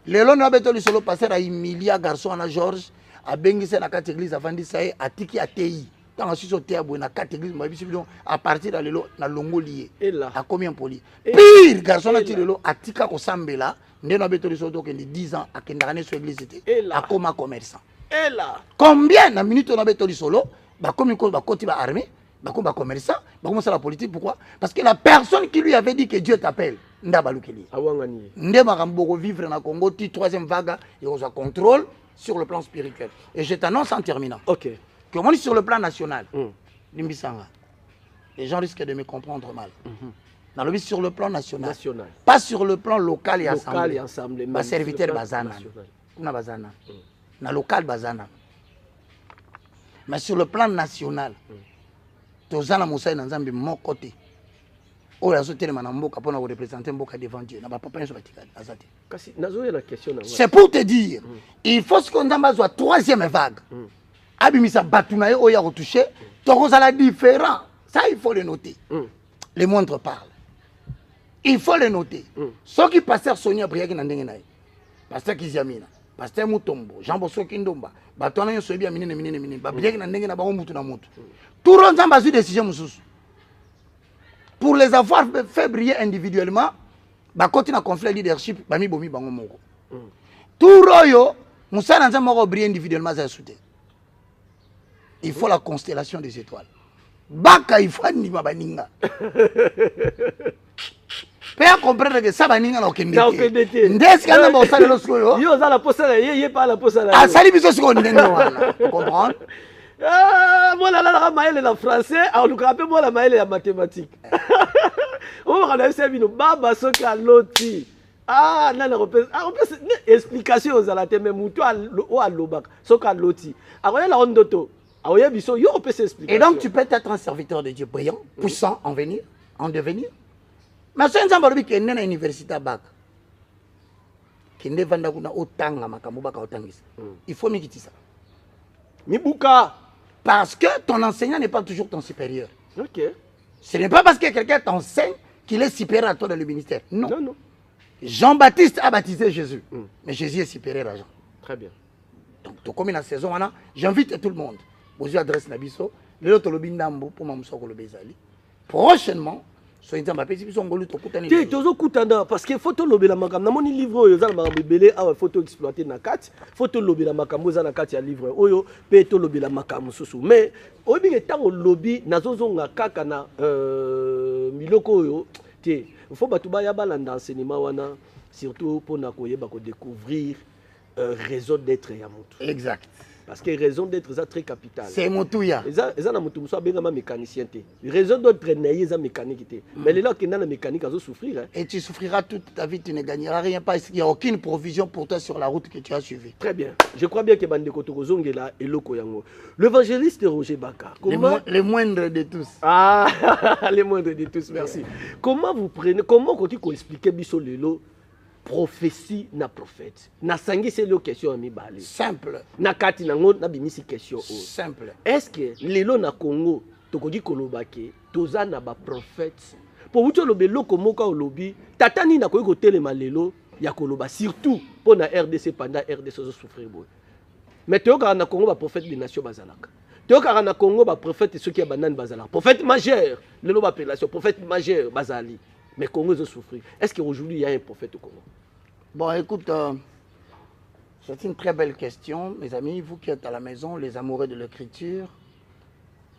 lelo na beto li solo passer à Emilia garçon na George a bengise na kati église avant d'essayer atiki atei tant aussi sauté à na kati église mabisi bidon à partir de lelo na longo lié a combien poli pire garçon na lelo atika ko sambela ndeno beto soto ke 10 ans a kendane sur église était a comme commerçant et là combien na minute na beto solo ba comme ko ba koti ba armée ba comme ba commerçant ba commencer la politique pourquoi parce que la personne qui lui avait dit que Dieu t'appelle ndabalukeli awangani nde makambo vivre na Congo ti troisième vague et on a contrôle sur le plan spirituel. Et je t'annonce en terminant que moi, sur le plan national, les gens risquent de me comprendre mal. Dans le sur le plan national, pas sur le plan local et assemblé. Ma serviteur Bazana. Na local Bazana. Mais sur le plan national, Tozana Moussa Nzambi mon côté. Oh la sauté na mboka pour représenter mboka devant Dieu. Na ba papa nso batika azati. Kasi nazo la question na. C'est pour te dire, il faut ce qu'on a soit troisième vague. Abimisa batuna yo ya retoucher, tokoza la différent. Ça il faut le noter. Les montres parlent. Il faut le noter. Ceux qui pasteur Sonia Briaki na ndenge naye. Pasteur Kiziamina, pasteur Mutombo, Jean Bosso Kindomba, batona yo sobi ya minene ba Briaki na ndenge na ba mutu na mutu. Tout ronzamba sur décision mususu. Pour les avoir fait briller individuellement, bah quand il a conflit leadership, bah mi bomi bango moko. Tout royo, Moussa Nanza moko briller individuellement ça soutien. Il faut la constellation des étoiles. Baka il faut ni baninga. Père comprendre que ça baninga na okendete. Ndesi kana ba osala losko yo. Yo za la posa ye pas la posa la. Ah sali biso siko ndenge wana. Tu comprends? Ah, moi la maëlle la français, alors nous rappelle moi la maëlle la mathématique. On va regarder ça bino baba soka loti. Ah, nana repère. Ah, on peut explication aux ala teme muto o alobak soka loti. Alors la ondoto. Alors ya biso yo on peut s'expliquer. Et donc tu peux être un serviteur de Dieu brillant, puissant en venir, en devenir. Mais c'est un zambalobi qui est né à l'université à Bac. Qui ne vanda kuna otanga makambo baka otangisa. Il faut m'équiter ça. Mibuka. Parce que ton enseignant n'est pas toujours ton supérieur. Ok. Ce n'est pas parce que quelqu'un t'enseigne qu'il est supérieur à toi dans le ministère. Non. Non. Jean-Baptiste a baptisé Jésus. Mais Jésus est supérieur à Jean. Très bien. Donc, comme la saison, j'invite tout le monde. Vous adressez Nabiso. Prochainement, soyez en Mbappé, si vous avez toujours kutana parce que photo lobby la makam na moni livre oyo za na belé a photo exploiter na kat photo lobby la makam za na kat ya livre oyo pe to lobby la makam susu mais obi ke tango lobby nazozonga kaka na miloko oyo te faut batu ba ya balanda enseignement wana surtout pour na koyeba ko découvrir raison d'être ya mutu. Exact. Parce que raison d'être est très capitale. C'est Moutouya. Ils ont mutu muso benga mécanicien té. Raison d'être naïe za mécanique té. Mais les là qui dans la mécanique ils souffrir. Et tu souffriras toute ta vie, tu ne gagneras rien parce qu'il n'y a aucune provision pour toi sur la route que tu as suivie. Très bien. Je crois bien que bande kotokozonge là et loko yango. L'évangéliste Roger Baka. Les moindres de tous. Ah, les moindres de tous, merci. Comment vous prenez comment quand tu expliquer biso lelo prophétie na prophète. Na sangi c'est le question ami balé. Simple. Na kati nango na bimisi question. Simple. Est-ce que lelo na Congo tokodi kolobake toza na ba prophète pour vous lobe loko moka olobi tatani na koyi kotelema lelo ya koloba surtout pour na RDC pendant RDC so souffrir boy. Mais toyoka na Congo ba prophète des nations bazalaka. Toyoka na Congo ba prophète ceux qui abanane bazalaka. Prophète majeur, lelo ba appellation prophète majeur bazali. Mais Congo zo souffrir. Est-ce qu'aujourd'hui il y a un prophète au Congo? Bon, écoute, c'est une très belle question, mes amis. Vous qui êtes à la maison, les amoureux de l'écriture,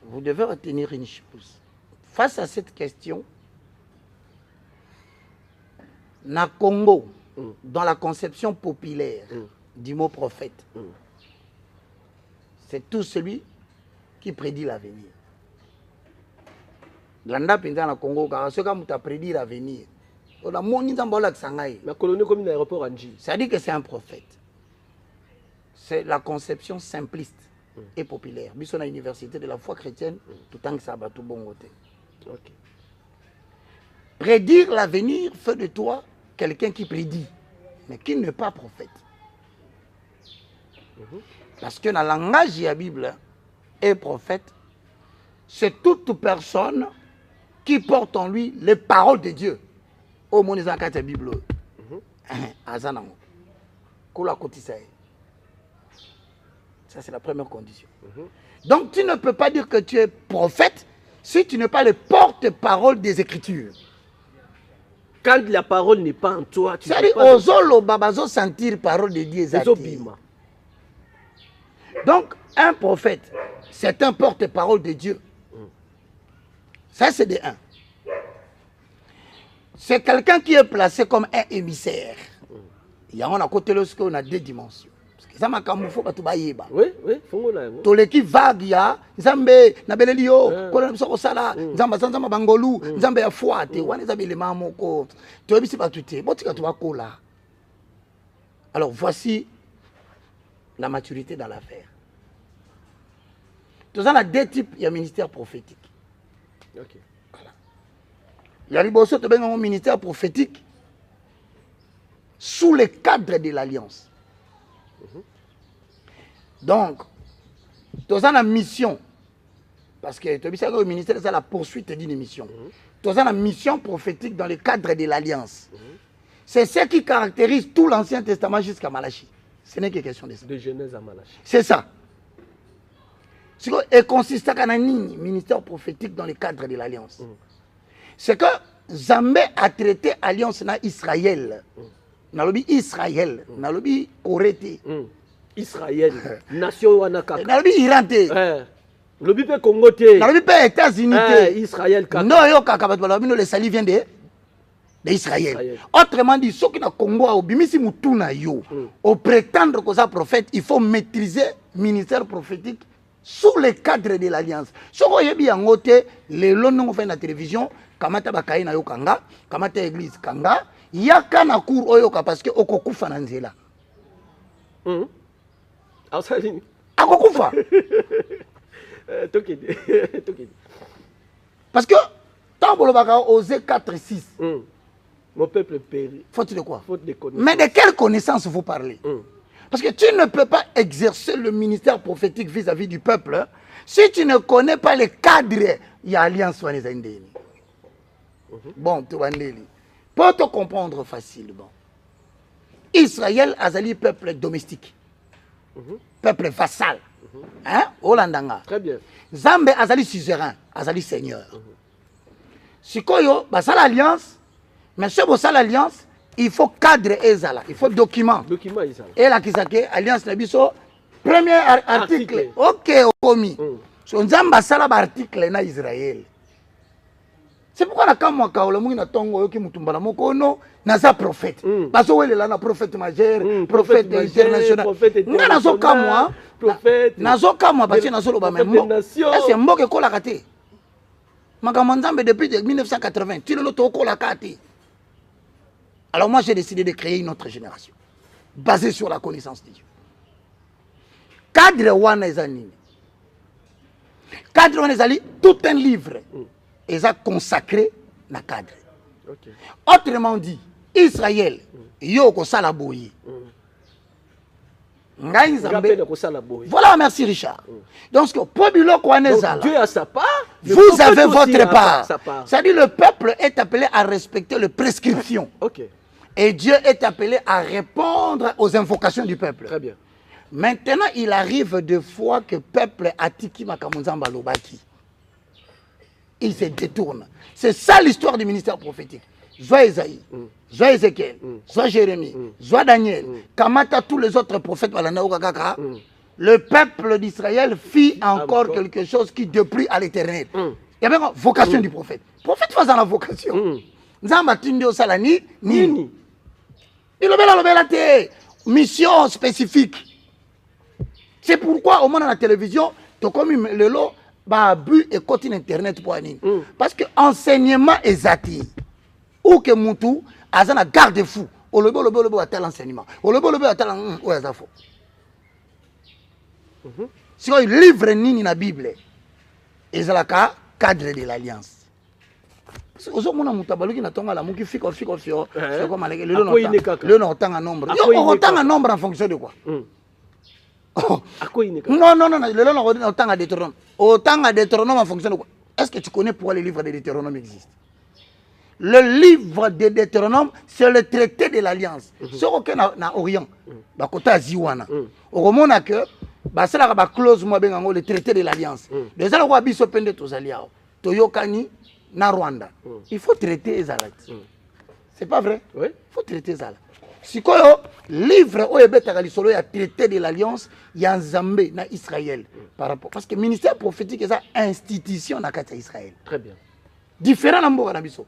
vous devez retenir une chose. Face à cette question, na Congo, dans la conception populaire du mot prophète, c'est tout celui qui prédit l'avenir. Landa pinza na Congo, car ce qui prédit l'avenir. La colonie comme l'aéroport Anji. C'est-à-dire que c'est un prophète. C'est la conception simpliste et populaire. Nous sommes à l'université de la foi chrétienne, tout le temps que ça va tout bon côté. Okay. Prédire l'avenir fait de toi quelqu'un qui prédit, mais qui n'est pas prophète. Parce que dans le langage de la Bible, est prophète, c'est toute personne qui porte en lui les paroles de Dieu. Au monde des la Bible. Ça, c'est la première condition. Donc, tu ne peux pas dire que tu es prophète si tu n'es pas le porte-parole des Écritures. Quand la parole n'est pas en toi, tu c'est-à-dire, ozolo babazo sentir parole de Dieu. Donc, un prophète, c'est un porte-parole de Dieu. Ça, c'est de un. C'est quelqu'un qui est placé comme un émissaire. Il y a un côté lorsque on a deux dimensions. Parce que ça m'a camouflé pour tout baïba. Oui, oui, faut là. Tout l'équipe vague ya, Zambé, Nabelelio, Kola Msoko Sala, Zamba Zamba Bangolu, Zambé a Fouate, Wane Zambé les mamoko. Tu as vu si pas tout est. Bon, tu vas cola. Alors voici la maturité dans l'affaire. Tout ça, il y a deux types, il y a un ministère prophétique. Ok. Il y a un ministère prophétique sous le cadre de l'alliance. Donc, tu as une mission, parce que le ministère c'est la poursuite d'une mission. Tu as une mission prophétique dans le cadre de l'alliance. C'est ce qui caractérise tout l'Ancien Testament jusqu'à Malachi. Ce n'est que question de ça. De Genèse à Malachi. C'est ça. Et consiste à un ministère prophétique dans le cadre de l'alliance. C'est que Zambé a traité alliance na Israël. Nalobi Israël. Nalobi Orete. Israël. Nation Wanaka. Nalobi Irante. Nalobi pe Congo te. Nalobi pe États-Unis. Israël. Non, yo kakabat balabino le sali vient d'Israël. Autrement dit, ceux qui na Congo au bimisi mutuna yo, au prétendre que ça prophète, il faut maîtriser le ministère prophétique sous le cadre de l'alliance. Ce qu'on a bien noté, les longs fait la télévision, kamata bakaye na yo kanga, kamata église kanga, yaka na cour oyoka parce que okokufa na nzela. Akokufa. Parce que tant que baka osé 4-6. Mon peuple périt. Faute de quoi? Faute de connaissance. Mais de quelle connaissance vous parlez? Parce que tu ne peux pas exercer le ministère prophétique vis-à-vis du peuple si tu ne connais pas les cadres. Il y a alliance. Bon, pour te comprendre facilement, Israël a un peuple domestique, peuple vassal. Hein? Hollandanga. Très bien. Zambé a un suzerain, a un seigneur. Si tu as l'alliance, mais si tu as l'alliance, il faut cadre ezala, il faut document. Document ezala. Et là qui s'appelle alliance na biso premier article. OK, okomi. So nzamba sala ba article na Israël. C'est pourquoi na kamwa kaola mungi na tongo yoki mutumbala moko no na za prophète. Baso wele la na prophète majeur, prophète international. Nga na zo kamwa prophète. Na zo kamwa parce que na zo loba membo. Est-ce mboke kola kate? Makambo nzambe depuis 1980, tu le to kola kate. Alors moi, j'ai décidé de créer une autre génération, basée sur la connaissance de Dieu. Cadre Wana Ezanine. Cadre Wana Ezali, tout un livre est consacré à cadre. Okay. Autrement dit, Israël yo ko sala boyi ngai nzambe voilà merci Richard donc pour biloko anezala Dieu a sa part vous avez votre part c'est-à-dire le peuple est appelé à respecter les prescriptions et Dieu est appelé à répondre aux invocations du peuple. Très bien. Maintenant il arrive des fois que le peuple atiki makamunzamba lobaki il se détourne. C'est ça l'histoire du ministère prophétique. Soit Esaïe, soit Ézéchiel, soit Jérémie, soit Daniel, Kamata, tous les autres prophètes, le peuple d'Israël fit encore quelque chose qui déplut à l'éternel. Il y avait une vocation du prophète. Le prophète faisait la vocation. Salani, Nini. Il a une mission spécifique. C'est pourquoi au moins dans la télévision, tu comme le lot, but et continue internet pour Anine. Parce que enseignement est acquis. Ou que Moutou a un garde-fou. Au lobo a tel enseignement. Au lobo a tel enseignement. Si on livre Nini na Bible, et c'est le cadre de l'alliance. Parce que on a mutabalu qui n'a pas la mouki fiko. C'est comme le nom en nombre. Autant en nombre en fonction de quoi? Non, le nom autant à Deutéronome. Autant à Deutéronome en fonction de quoi? Est-ce que tu connais pourquoi les livres de Deutéronome existent? Le livre de Deutéronome, c'est le traité de l'alliance. Ce qu'on a en Orient, Bakota Ziwana. Au moment que, c'est la clause le traité de l'alliance. Les Alawabis biso pende tous aliao. Toyokani na Rwanda. Il faut traiter les Alawabis. C'est pas vrai? Oui. Il faut traiter les Alawabis. Si le livre où il y a traité de l'alliance, il y a un Zambé na Israël par rapport parce que le ministère prophétique est une institution na Israël. Très bien. Différent d'Ambo Nabiso.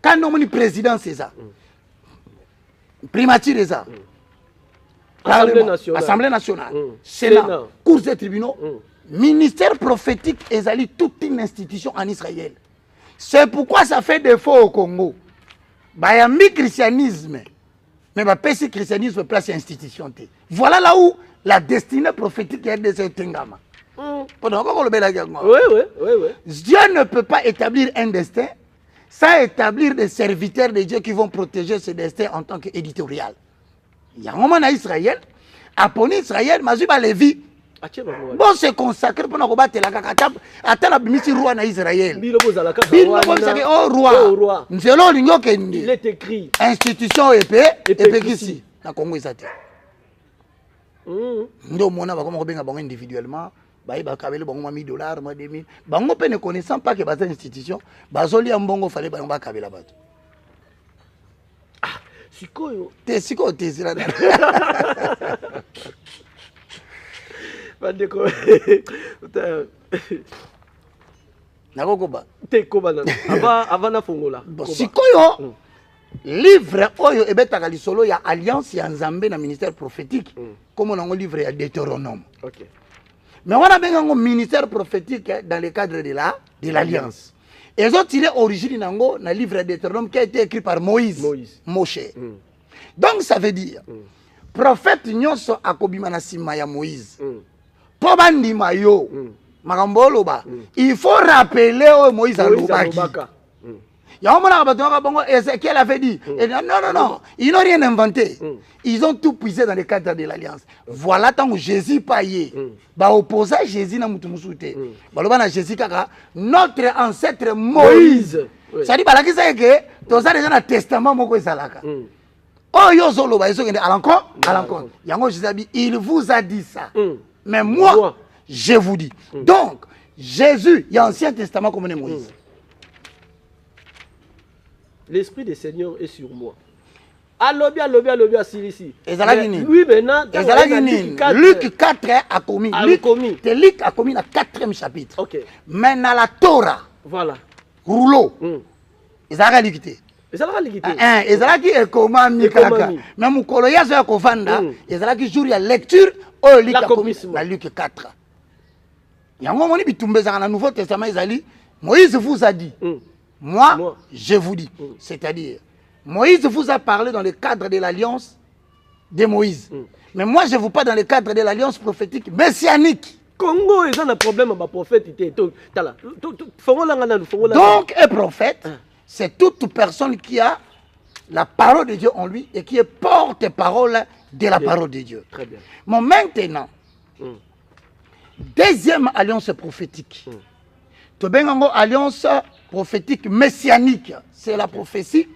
Quand on est président, c'est ça. Primature, c'est ça. Assemblée nationale. Sénat. Cours des tribunaux. Ministère prophétique est toute une institution en Israël. C'est pourquoi ça fait défaut au Congo. Il y a un christianisme. Mais le christianisme place institution. Voilà là où la destinée prophétique est de ce Tengama. Dieu ne peut pas établir un destin sans établir des serviteurs de Dieu qui vont protéger ce destin en tant qu'éditorial. Il y a un moment en Israël, appelé Israël, Mazuba Lévi, bon se consacrer pour nous battre la kakatap, attends la bimisi roi en Israël. Oh roi, il est écrit institution épée ici, na Congo Isate. Nous mona ba comme benga bango individuellement. Bah il va caler bon $1000, moi 2000. Bango pe ne connaissant pas que base institution, bazoli ambongo fallait bango ba caler là-bas. Ah, sikoyo. Te sikoyo te sira. Bande ko. Nakoko ba. Te ko ba na. Ava na fongola. Sikoyo. Livre oyo ebetaka lisolo ya alliance ya Nzambe na ministère prophétique. Comme on a un livre ya Deutéronome. OK. Mais on a bien un ministère prophétique dans le cadre de l'alliance. Et ils ont tiré origine dans le livre de Deutéronome qui a été écrit par Moïse. Moshe. Donc ça veut dire, prophète nyonso akobima na sima ya Moïse. Po bandima yo, makambolo ba. Il faut rappeler Moïse alobaki. Ézéchiel avait dit, non, ils n'ont rien inventé. Ils ont tout puisé dans le cadre de l'alliance. Voilà tant que Jésus paye. Opposé à Jésus, Jésus, notre ancêtre Moïse. Ça dit, que tu as déjà un testament. Il vous a dit ça. Mais moi, je vous dis. Donc, Jésus, il y a un ancien testament comme Moïse. L'Esprit du Seigneur est sur moi. Allobi, ici. Lui maintenant, Luc 4 a commis. Luc a commis le 4e chapitre. Okay. Mais dans la Torah, voilà. Rouleau, Ezalaki likité. Ezalaki est comment Mikaka. Même au Koloya Zoya Kovanda, Ezalaki jour ya lecture, Luc a commis dans Luc 4. Il y a un moment où il tombe dans le Nouveau Testament, Moïse vous a dit. Moi, je vous dis. C'est-à-dire, Moïse vous a parlé dans le cadre de l'alliance de Moïse. Mais moi, je ne vous parle dans le cadre de l'alliance prophétique messianique. Congo, ils ont un problème avec le prophète. Donc, un prophète, c'est toute personne qui a la parole de Dieu en lui et qui est porte-parole de la parole de Dieu. Très bien. Mais maintenant, deuxième alliance prophétique. Tu as alliance prophétique messianique. C'est la prophétie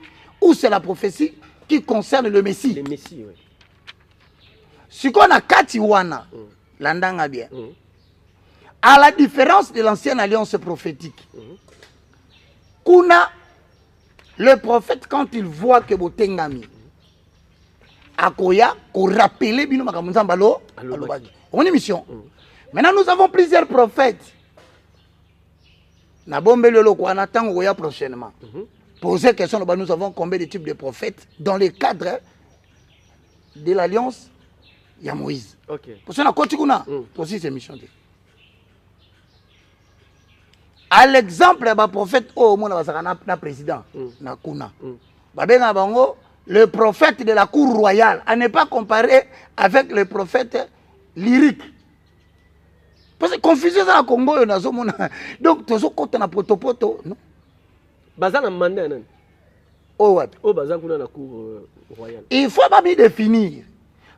ou c'est la prophétie qui concerne le Messie. Le Messie, oui. Ce qu'on a Katiwana, l'andanga bien. À la différence de l'ancienne alliance prophétique, Kuna, le prophète, quand il voit que Botengami, Akoya, qu'on rappelait Bino Makamunzambalo, on est mission. Maintenant, nous avons plusieurs prophètes. Nabombe Lolo Kwana, tant Oya prochainement. Poser question, nous avons combien de types de prophètes dans le cadre de l'alliance. Il y a Moïse. Ok. Pour ça, on a aussi ces missions. À l'exemple, le prophète, le président, le prophète de la cour royale, à ne pas comparer avec le prophète lyrique. Parce que confusion dans le Congo, donc, tu as un potopoto, non? Bazana mandat. Oh, ouais. Oh, Bazana kuna la cour royale. Il faut pas bien définir.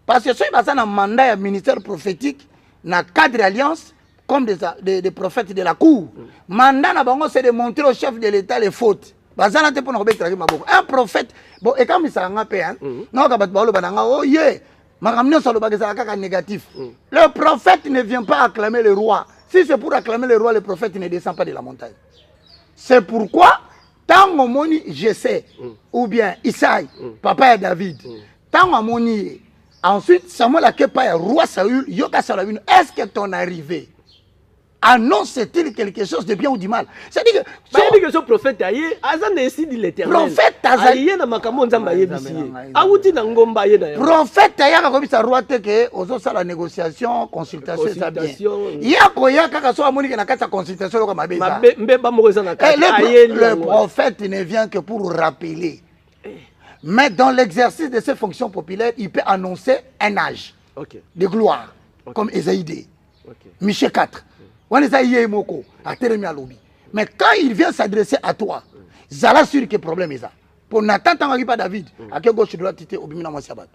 Parce que si tu as un mandat ministère prophétique, dans le cadre d'alliance, comme des prophètes de la cour, mandat c'est de montrer au chef de l'État les fautes. Un prophète, bon, et quand il s'en rappelle, négatif. Le prophète ne vient pas acclamer le roi. Si c'est pour acclamer le roi, le prophète ne descend pas de la montagne. C'est pourquoi, tant que moni je sais, ou bien Isaïe, papa et David, tant que moni, ensuite, Samuel a kepa roi Saül, Yoka Salavine, est-ce que ton arrivée annonce-t-il quelque chose de bien ou du mal? C'est-à-dire que ce prophète aïe, Azan décide l'éternel. Prophète aïe na makamon nzamba yebisi. Awuti na ngomba ye na. Prophète aïe ka komisa roi te ke ozo sala négociation, consultation ça bien. Ya koya kaka so amoni na kata consultation ko mabeza. Mbeba moko na kata. Le prophète ne vient que pour rappeler. Mais dans l'exercice de ses fonctions populaires, il peut annoncer un âge de gloire, comme Esaïe, Michée 4. Mais quand il vient s'adresser à toi, Zala sur quel problème est ça? Pour Nathan, tu n'as pas David. À quelle gauche tu dois titer au Bimina Moussiabat?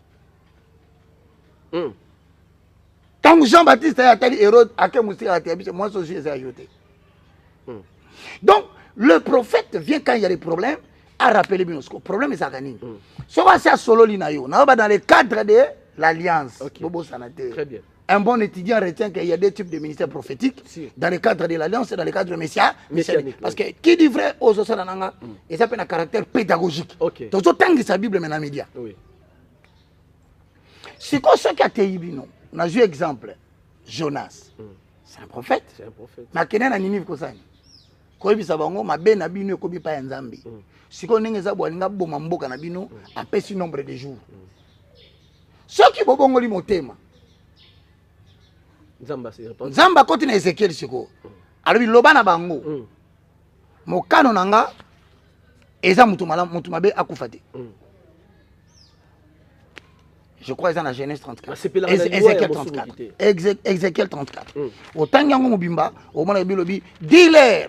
Tant que Jean-Baptiste a été Hérode, à quel Moussi a été moi aussi j'ai ajouté. Donc, le prophète vient quand il y a des problèmes à rappeler Binosco. Le problème est ça. Ce qu'on a solo l'inayo, dans le cadre de l'alliance. Très bien. Un bon étudiant retient qu'il y a deux types de ministères prophétiques dans le cadre de l'alliance et dans le cadre messianique. Parce que qui dit vrai aux Osananga, il s'appelle un caractère pédagogique. Donc, autant que sa Bible maintenant média. C'est comme ça qu'a été Ibino. On a joué exemple. Jonas. C'est un prophète. C'est un prophète. Mais il y a un Ninive Kosani. Koyebi sabango mabe na bino ekobi pa nzambe. Siko ndenge za bwalinga boma mboka na bino apesi nombre de jours. Soki bobongoli motema. Nzamba koti na Ezekiel siko. Alobi loba na bango. Mokano nanga eza mutu mabe akufate. Je crois que c'est dans la Genèse 34. Ézéchiel 34. Ézéchiel 34. Autant yango mobimba, au moment bilobi, dis-leur.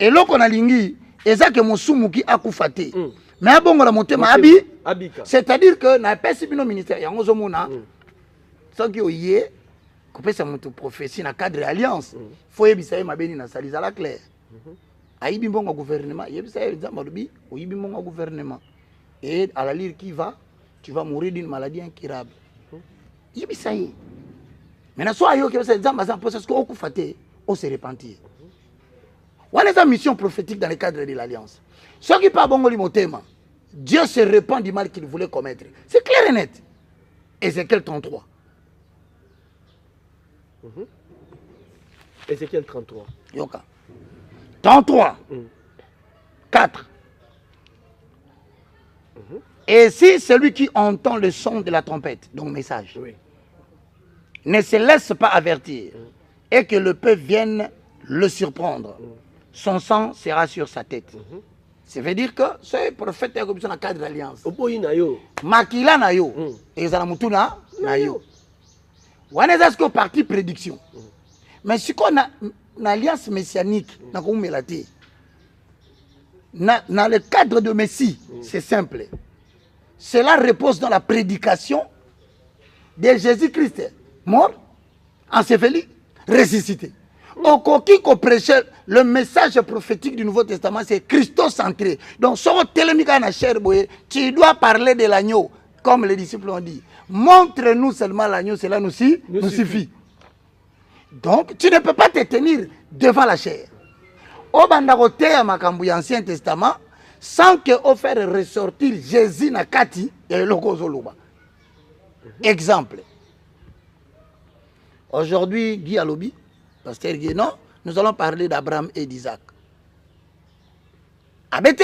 Et là qu'on a lingi, ezake mosumuki akufate. Mais abongo la motema abi, c'est-à-dire que na pesi bino ministère yango zomona. Soki oye, ko pesa mutu prophétie na cadre alliance. Faut yebisa mabeni na saliza la clair. Ayibi mbongo gouvernement, yebisa nzamba lobi, oyibi mbongo gouvernement. Et à la lire qui va, tu vas mourir d'une maladie incurable. Yebisa yi. Maintenant soit yo que ça nzamba ça processus ko okufate, on se repentir. On est en mission prophétique dans le cadre de l'alliance. Ceux qui parlent bon motema, Dieu se répand du mal qu'il voulait commettre. C'est clair et net. Ézéchiel 33. Ézéchiel 33. Yoka. 33. 4. Et si celui qui entend le son de la trompette, donc message, ne se laisse pas avertir et que le peuple vienne le surprendre, son sang sera sur sa tête. Ça veut dire que ce prophète est comme ça dans le cadre de l'alliance. Makila na yo, et Zalamutuna na yo. On est à ce parti prédiction. Mais si on a une alliance messianique, dans le cadre de Messie, c'est simple. cela repose dans la prédication de Jésus-Christ, mort, enseveli, ressuscité. Au coquille qu'on prêchait, le message prophétique du Nouveau Testament, c'est Christocentré. Donc, tu dois parler de l'agneau, comme les disciples ont dit. Montre-nous seulement l'agneau, cela nous suffit. Donc, tu ne peux pas te tenir devant la chair. Au bandaroté à Makambu, Ancien Testament, sans que on faire ressortir Jésus na kati et le Kozoluba. Exemple. Aujourd'hui, Guy Alobi, Pasteur Guy, non, nous allons parler d'Abraham et d'Isaac. Avec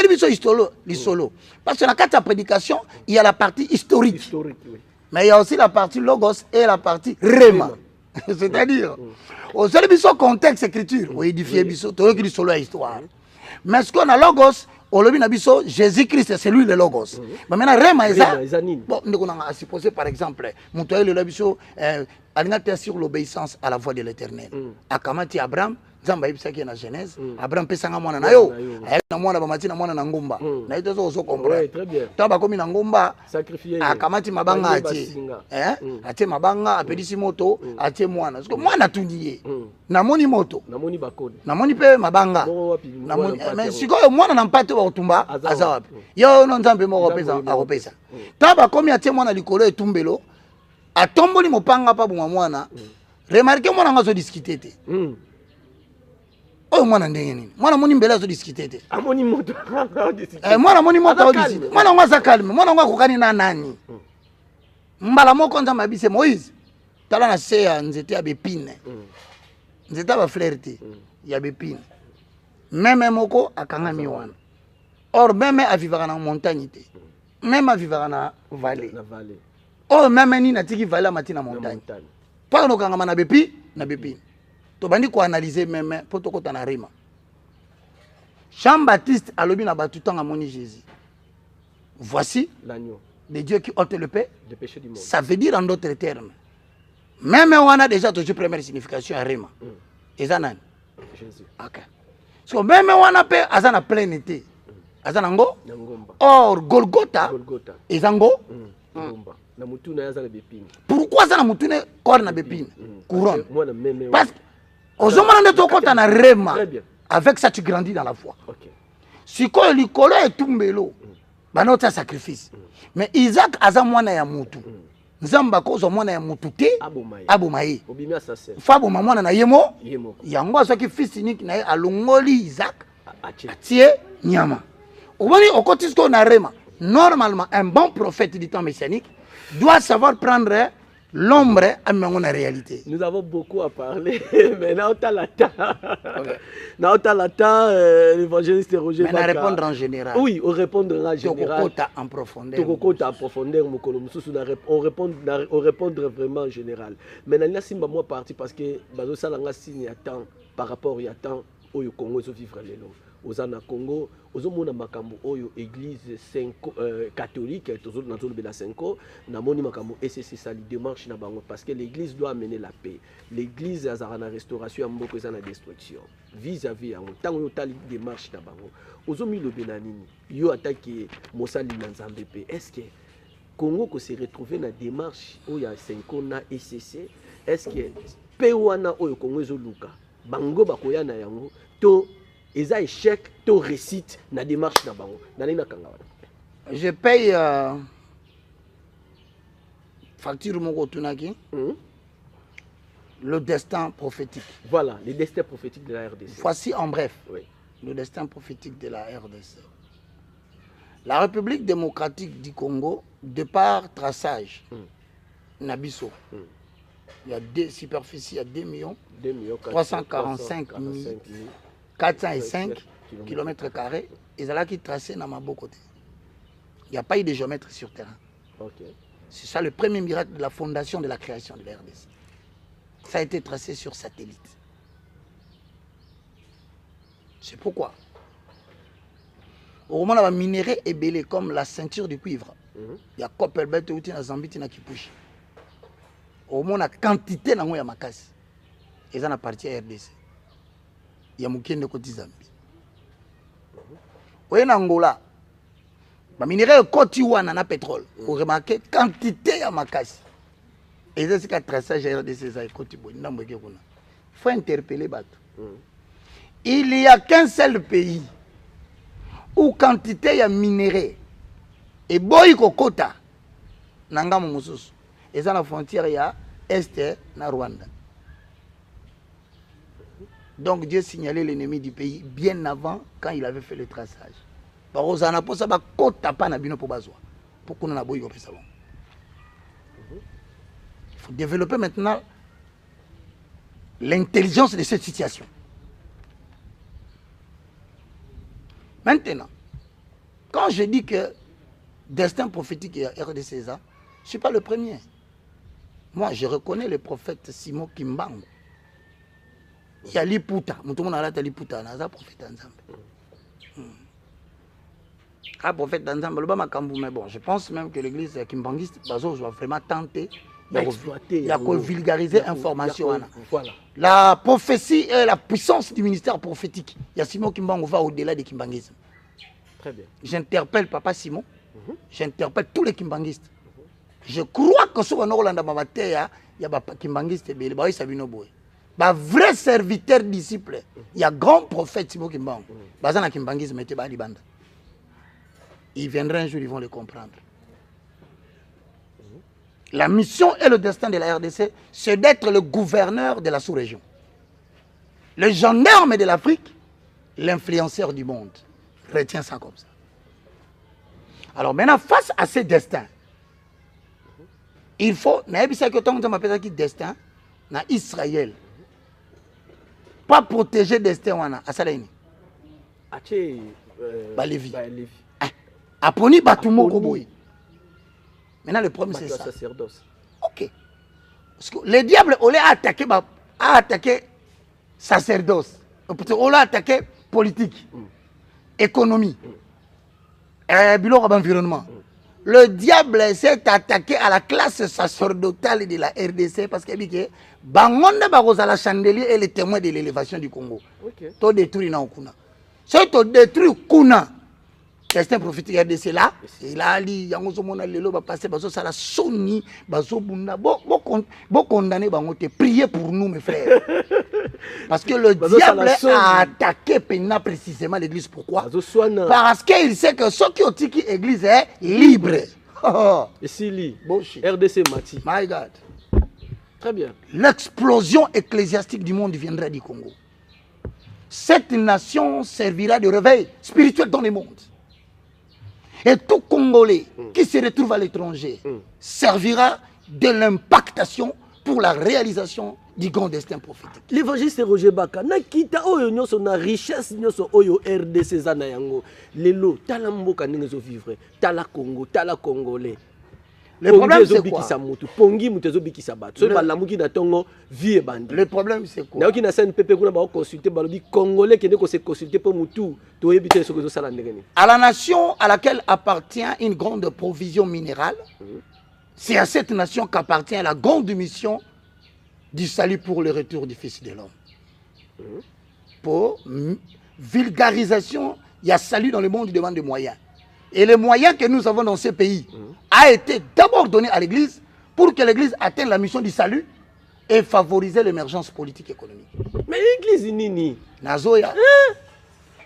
l'isolo. Parce que dans la prédication, il y a la partie historique. Oui. Mais il y a aussi la partie logos et la partie réma. C'est-à-dire, au seul contexte écriture, on édifie biso, tout le solo à histoire. Mais ce qu'on a logos, au lobby nabiso, Jésus-Christ, c'est lui le logos. Mais maintenant, réma est ça. Bon, nous avons supposé par exemple, Moutoué le labiso, alingaté sur l'obéissance à la voix de l'Éternel. Akamati Abraham, Zamba Ipsaki na Genèse, Abraham pesanga mwana na yo, ayaki na mwana bamati na mwana na ngumba. Na ito zo comprendre. Très bien. Taba komi na ngumba, sacrifier. Akamati mabanga atie. Atie mabanga, apedisi moto, atie mwana. Parce que mwana tundiye. Namoni moto. Namoni bakoni. Namoni pe mabanga. Namoni mais sikoyo mwana na mpate wa utumba azawapi. Yo no nzambe moko pesa akopesa. Taba komi atie mwana likolo etumbelo. Atomboli mopanga pa buma mwana. Remarquez mwana ngazo discuter te. Oh mwana ndenge nini? Mwana moni mbele azo discuter te. Amoni moto. Mwana moni moto azo discuter. Mwana ngaza calme. Mwana ngaza kokani na nani? Mbala moko nza mabise Moïse. Tala na se ya nzete ya bepine. Nzete ba flirte ya bepine. Meme moko akanga miwana. Or meme avivaka na montagne te. Meme avivaka na vallée. Na vallée. Oh meme ni natiki vallée matina montagne. Pas no kanga na bepi na bepine. To bandi ko analyser même pour to kota na rima. Jean-Baptiste alobi na batutanga moni Jésus. Voici l'agneau de Dieu qui ôte le péché du monde. Ça veut dire en d'autres termes. Même on a déjà toujours première signification à rima. Ezana Jésus. OK. So même on a pe azana plénité. Azana ngo? Or Golgotha. Ezango? Ngomba. Na mutuna yazana bepine. Pourquoi ça na mutune corps na bepine? Couronne. Parce que avec ça tu grandis dans la foi. Si quoi likolo et tumbelo, banota sacrifice. Mais Isaac aza mwana ya mutu. Nzamba kozo mwana ya mutu te abomaye. Obimi assassin. Fabo mwana na yemo. Yango soki fils unique na alongoli Isaac. Atie nyama. Obani okotisko na rema. Normalement un bon prophète du temps messianique doit savoir prendre l'ombre à la réalité. Nous avons beaucoup à parler, mais là, on a la temps. L'évangéliste Roger Baka. Mais répondre en général. Oui, on répondre en général. En profondeur. On répondre vraiment en général. Mais là, c'est moi parti parce que ça l'a signé à temps par rapport à temps où le Congo se vivre les lois. Aux Anna Congo, aux hommes makambo oyo église catholique, tous na zolo bela 5 na moni makambo et c'est ça la démarche na bango parce que l'église doit amener la paix. L'église a na restauration ya mboko za na destruction. Vis-à-vis en tant que tali démarche na bango. Aux hommes lo benanini yo attaquer mosali na nzambe pe. Est-ce que Congo ko se retrouver na démarche où il y a 5 na ECC? Est-ce que pe wana oyo Congo zo luka bango bakoya na yango to ils ont échec, tu récites la démarche na bango. Je paye facture mon kotunaki. Le destin prophétique. Voilà, le destin prophétique de la RDC. Voici en bref le destin prophétique de la RDC. La République démocratique du Congo, de par traçage, Nabiso, il y a des superficies, il y a 2 millions 345 405 km², ils ont qui tracé dans ma beau côté. Il n'y a pas eu de géomètre sur terrain. C'est ça le premier miracle de la fondation de la création de la RDC. Ça a été tracé sur satellite. C'est pourquoi. Au moment où on a minéré et belé comme la ceinture du cuivre, il y a Copperbelt et Outina Zambiti na Kipushi. Au moment où on a quantité na ya makasi, ils ont appartient à RDC. Il y a Mukende Koti Zambi. Au Angola, Le minerai côté wana na pétrole. Vous remarquez quantité à makasi. Et c'est ce qu'a traçage de ces côté bon. Il faut interpeller Bato. Il n'y a qu'un seul pays où quantité à minerai et boy kokota nanga mususu. Et ça la frontière il y a est na Rwanda. Donc Dieu signalait l'ennemi du pays bien avant quand il avait fait le traçage. Il faut développer maintenant l'intelligence de cette situation. Maintenant, quand je dis que destin prophétique est RDC, je ne suis pas le premier. Moi, je reconnais le prophète Simon Kimbangu. Il y a Liputa. Liputa, il y a prophète Nzambe. Ah, prophète Nzambe, mais bon, je pense même que l'église kimbangiste doit vraiment tenter de vulgariser l'information. Voilà. La prophétie et la puissance du ministère prophétique. Il y a Simon Kimbangu va au-delà des kimbangismes. Très bien. J'interpelle Papa Simon, j'interpelle tous les kimbangistes. Je crois que ce qu'il y a des kimbangistes, il y a vrai serviteur disciple. Il y a grand prophète Simon Kimbangu. Ils viendront un jour, ils vont le comprendre. La mission et le destin de la RDC, c'est d'être le gouverneur de la sous-région. Le gendarme de l'Afrique, l'influenceur du monde. Retiens ça comme ça. Alors maintenant, face à ces destins, il faut, destin, na Israël, pas protéger destin à Salaini. Lévi. Aponi Batumo Koboui. Maintenant, le problème, c'est ça. Sacerdoce. Ok. Parce que le diable, a attaqué sacerdoce. On l'a attaqué politique, économie, bilan environnement. Le diable s'est attaqué à la classe sacerdotale de la RDC parce qu'il dit que Bangonda Barosa la chandelier est le témoin de l'élévation du Congo. Tu détruis Kuna. Si tu détruis Kuna, destin prophétique RDC là, et là, il y a un moment où va passer, ça la soni, condamner, priez pour nous, mes frères. Parce que le diable a attaqué précisément l'église. Pourquoi? Parce qu'il sait que ce qui est l'église est libre. Et si RDC Mati. My God. Très bien. L'explosion ecclésiastique du monde viendra du Congo. Cette nation servira de réveil spirituel dans le monde. Et tout Congolais qui se retrouve à l'étranger servira de l'impactation pour la réalisation du grand destin prophétique. L'évangéliste Roger Baka, na kita oyo nyoso na richesse nyoso oyo RDC zana yango. Lelo, tala mboka ningezo vivre, tala Congo, tala Congolais. Le problème c'est quoi? Pongi mutezo bikisa bato. So balamuki na tongo vie bandi. Le problème c'est quoi? Na oki na scène pepe kuna ba consulter balobi Congolais qui ne ko se consulter pour mutu, to yebite so ko sala ndengeni. À la nation à laquelle appartient une grande provision minérale, c'est à cette nation qu'appartient la grande mission du salut pour le retour du Fils de l'homme. Pour vulgarisation, il y a salut dans le monde, il demande des moyens. Et les moyens que nous avons dans ces pays a été d'abord donné à l'Église pour que l'Église atteigne la mission du salut et favoriser l'émergence politique et économique. Mais l'Église nini Nazoya.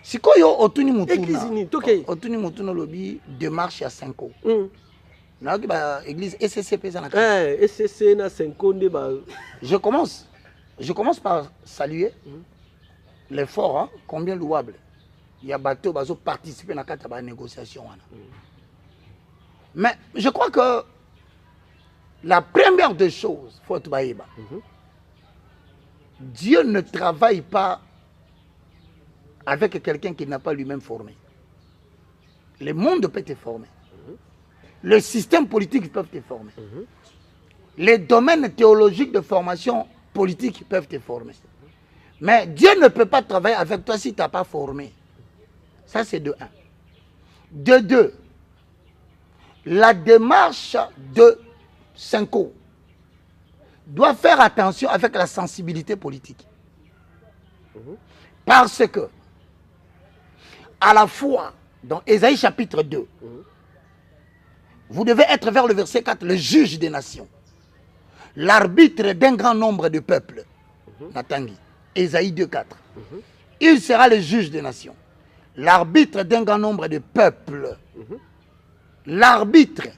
Si koyo otuni mutuna. Église nini toke. Otuni mutuna lobi démarche à 5 ans. L'église SCCP ça SCC na 5 ans ba. Je commence par saluer l'effort combien louable. Il y a bateau qui participer à la négociation. Mais je crois que la première des choses, faut être baïba. Dieu ne travaille pas avec quelqu'un qui n'a pas lui-même formé. Le monde peut te former. Le système politique peut te former. Les domaines théologiques de formation politique peuvent te former. Mais Dieu ne peut pas travailler avec toi si tu n'as pas formé. Ça, c'est de 1. De 2, la démarche de Senko doit faire attention avec la sensibilité politique. Parce que, à la fois, dans Ésaïe chapitre 2, Vous devez être vers le verset 4, le juge des nations. L'arbitre d'un grand nombre de peuples. Natangi. Ésaïe 2,4. Il sera le juge des nations. L'arbitre d'un grand nombre de peuples. L'arbitre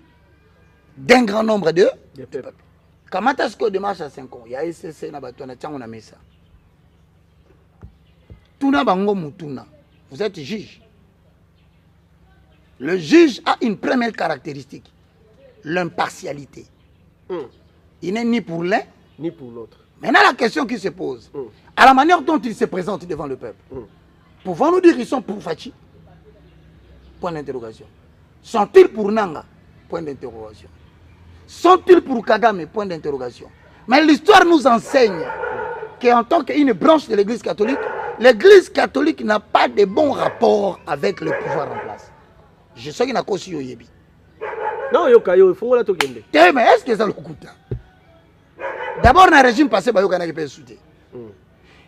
d'un grand nombre de peuples. Comment est-ce qu'on démarche à 5 ans? Il y a SCC, on a mis ça. Tuna bango mutuna. Vous êtes juge. Le juge a une première caractéristique, l'impartialité. Il n'est ni pour l'un, ni pour l'autre. Maintenant, la question qui se pose, à la manière dont il se présente devant le peuple, pouvons-nous dire qu'ils sont pour Fachi? Point d'interrogation. Sont-ils pour Nanga? Point d'interrogation. Sont-ils pour Kagame? Point d'interrogation. Mais l'histoire nous enseigne qu'en tant qu'une branche de l'Église catholique n'a pas de bons rapports avec le pouvoir en place. Je sais qu'il n'a qu'aussi au Yebi. Non, il faut la toquer. Mais est-ce que ça le coûte? D'abord, dans le régime passé, il y a des souté.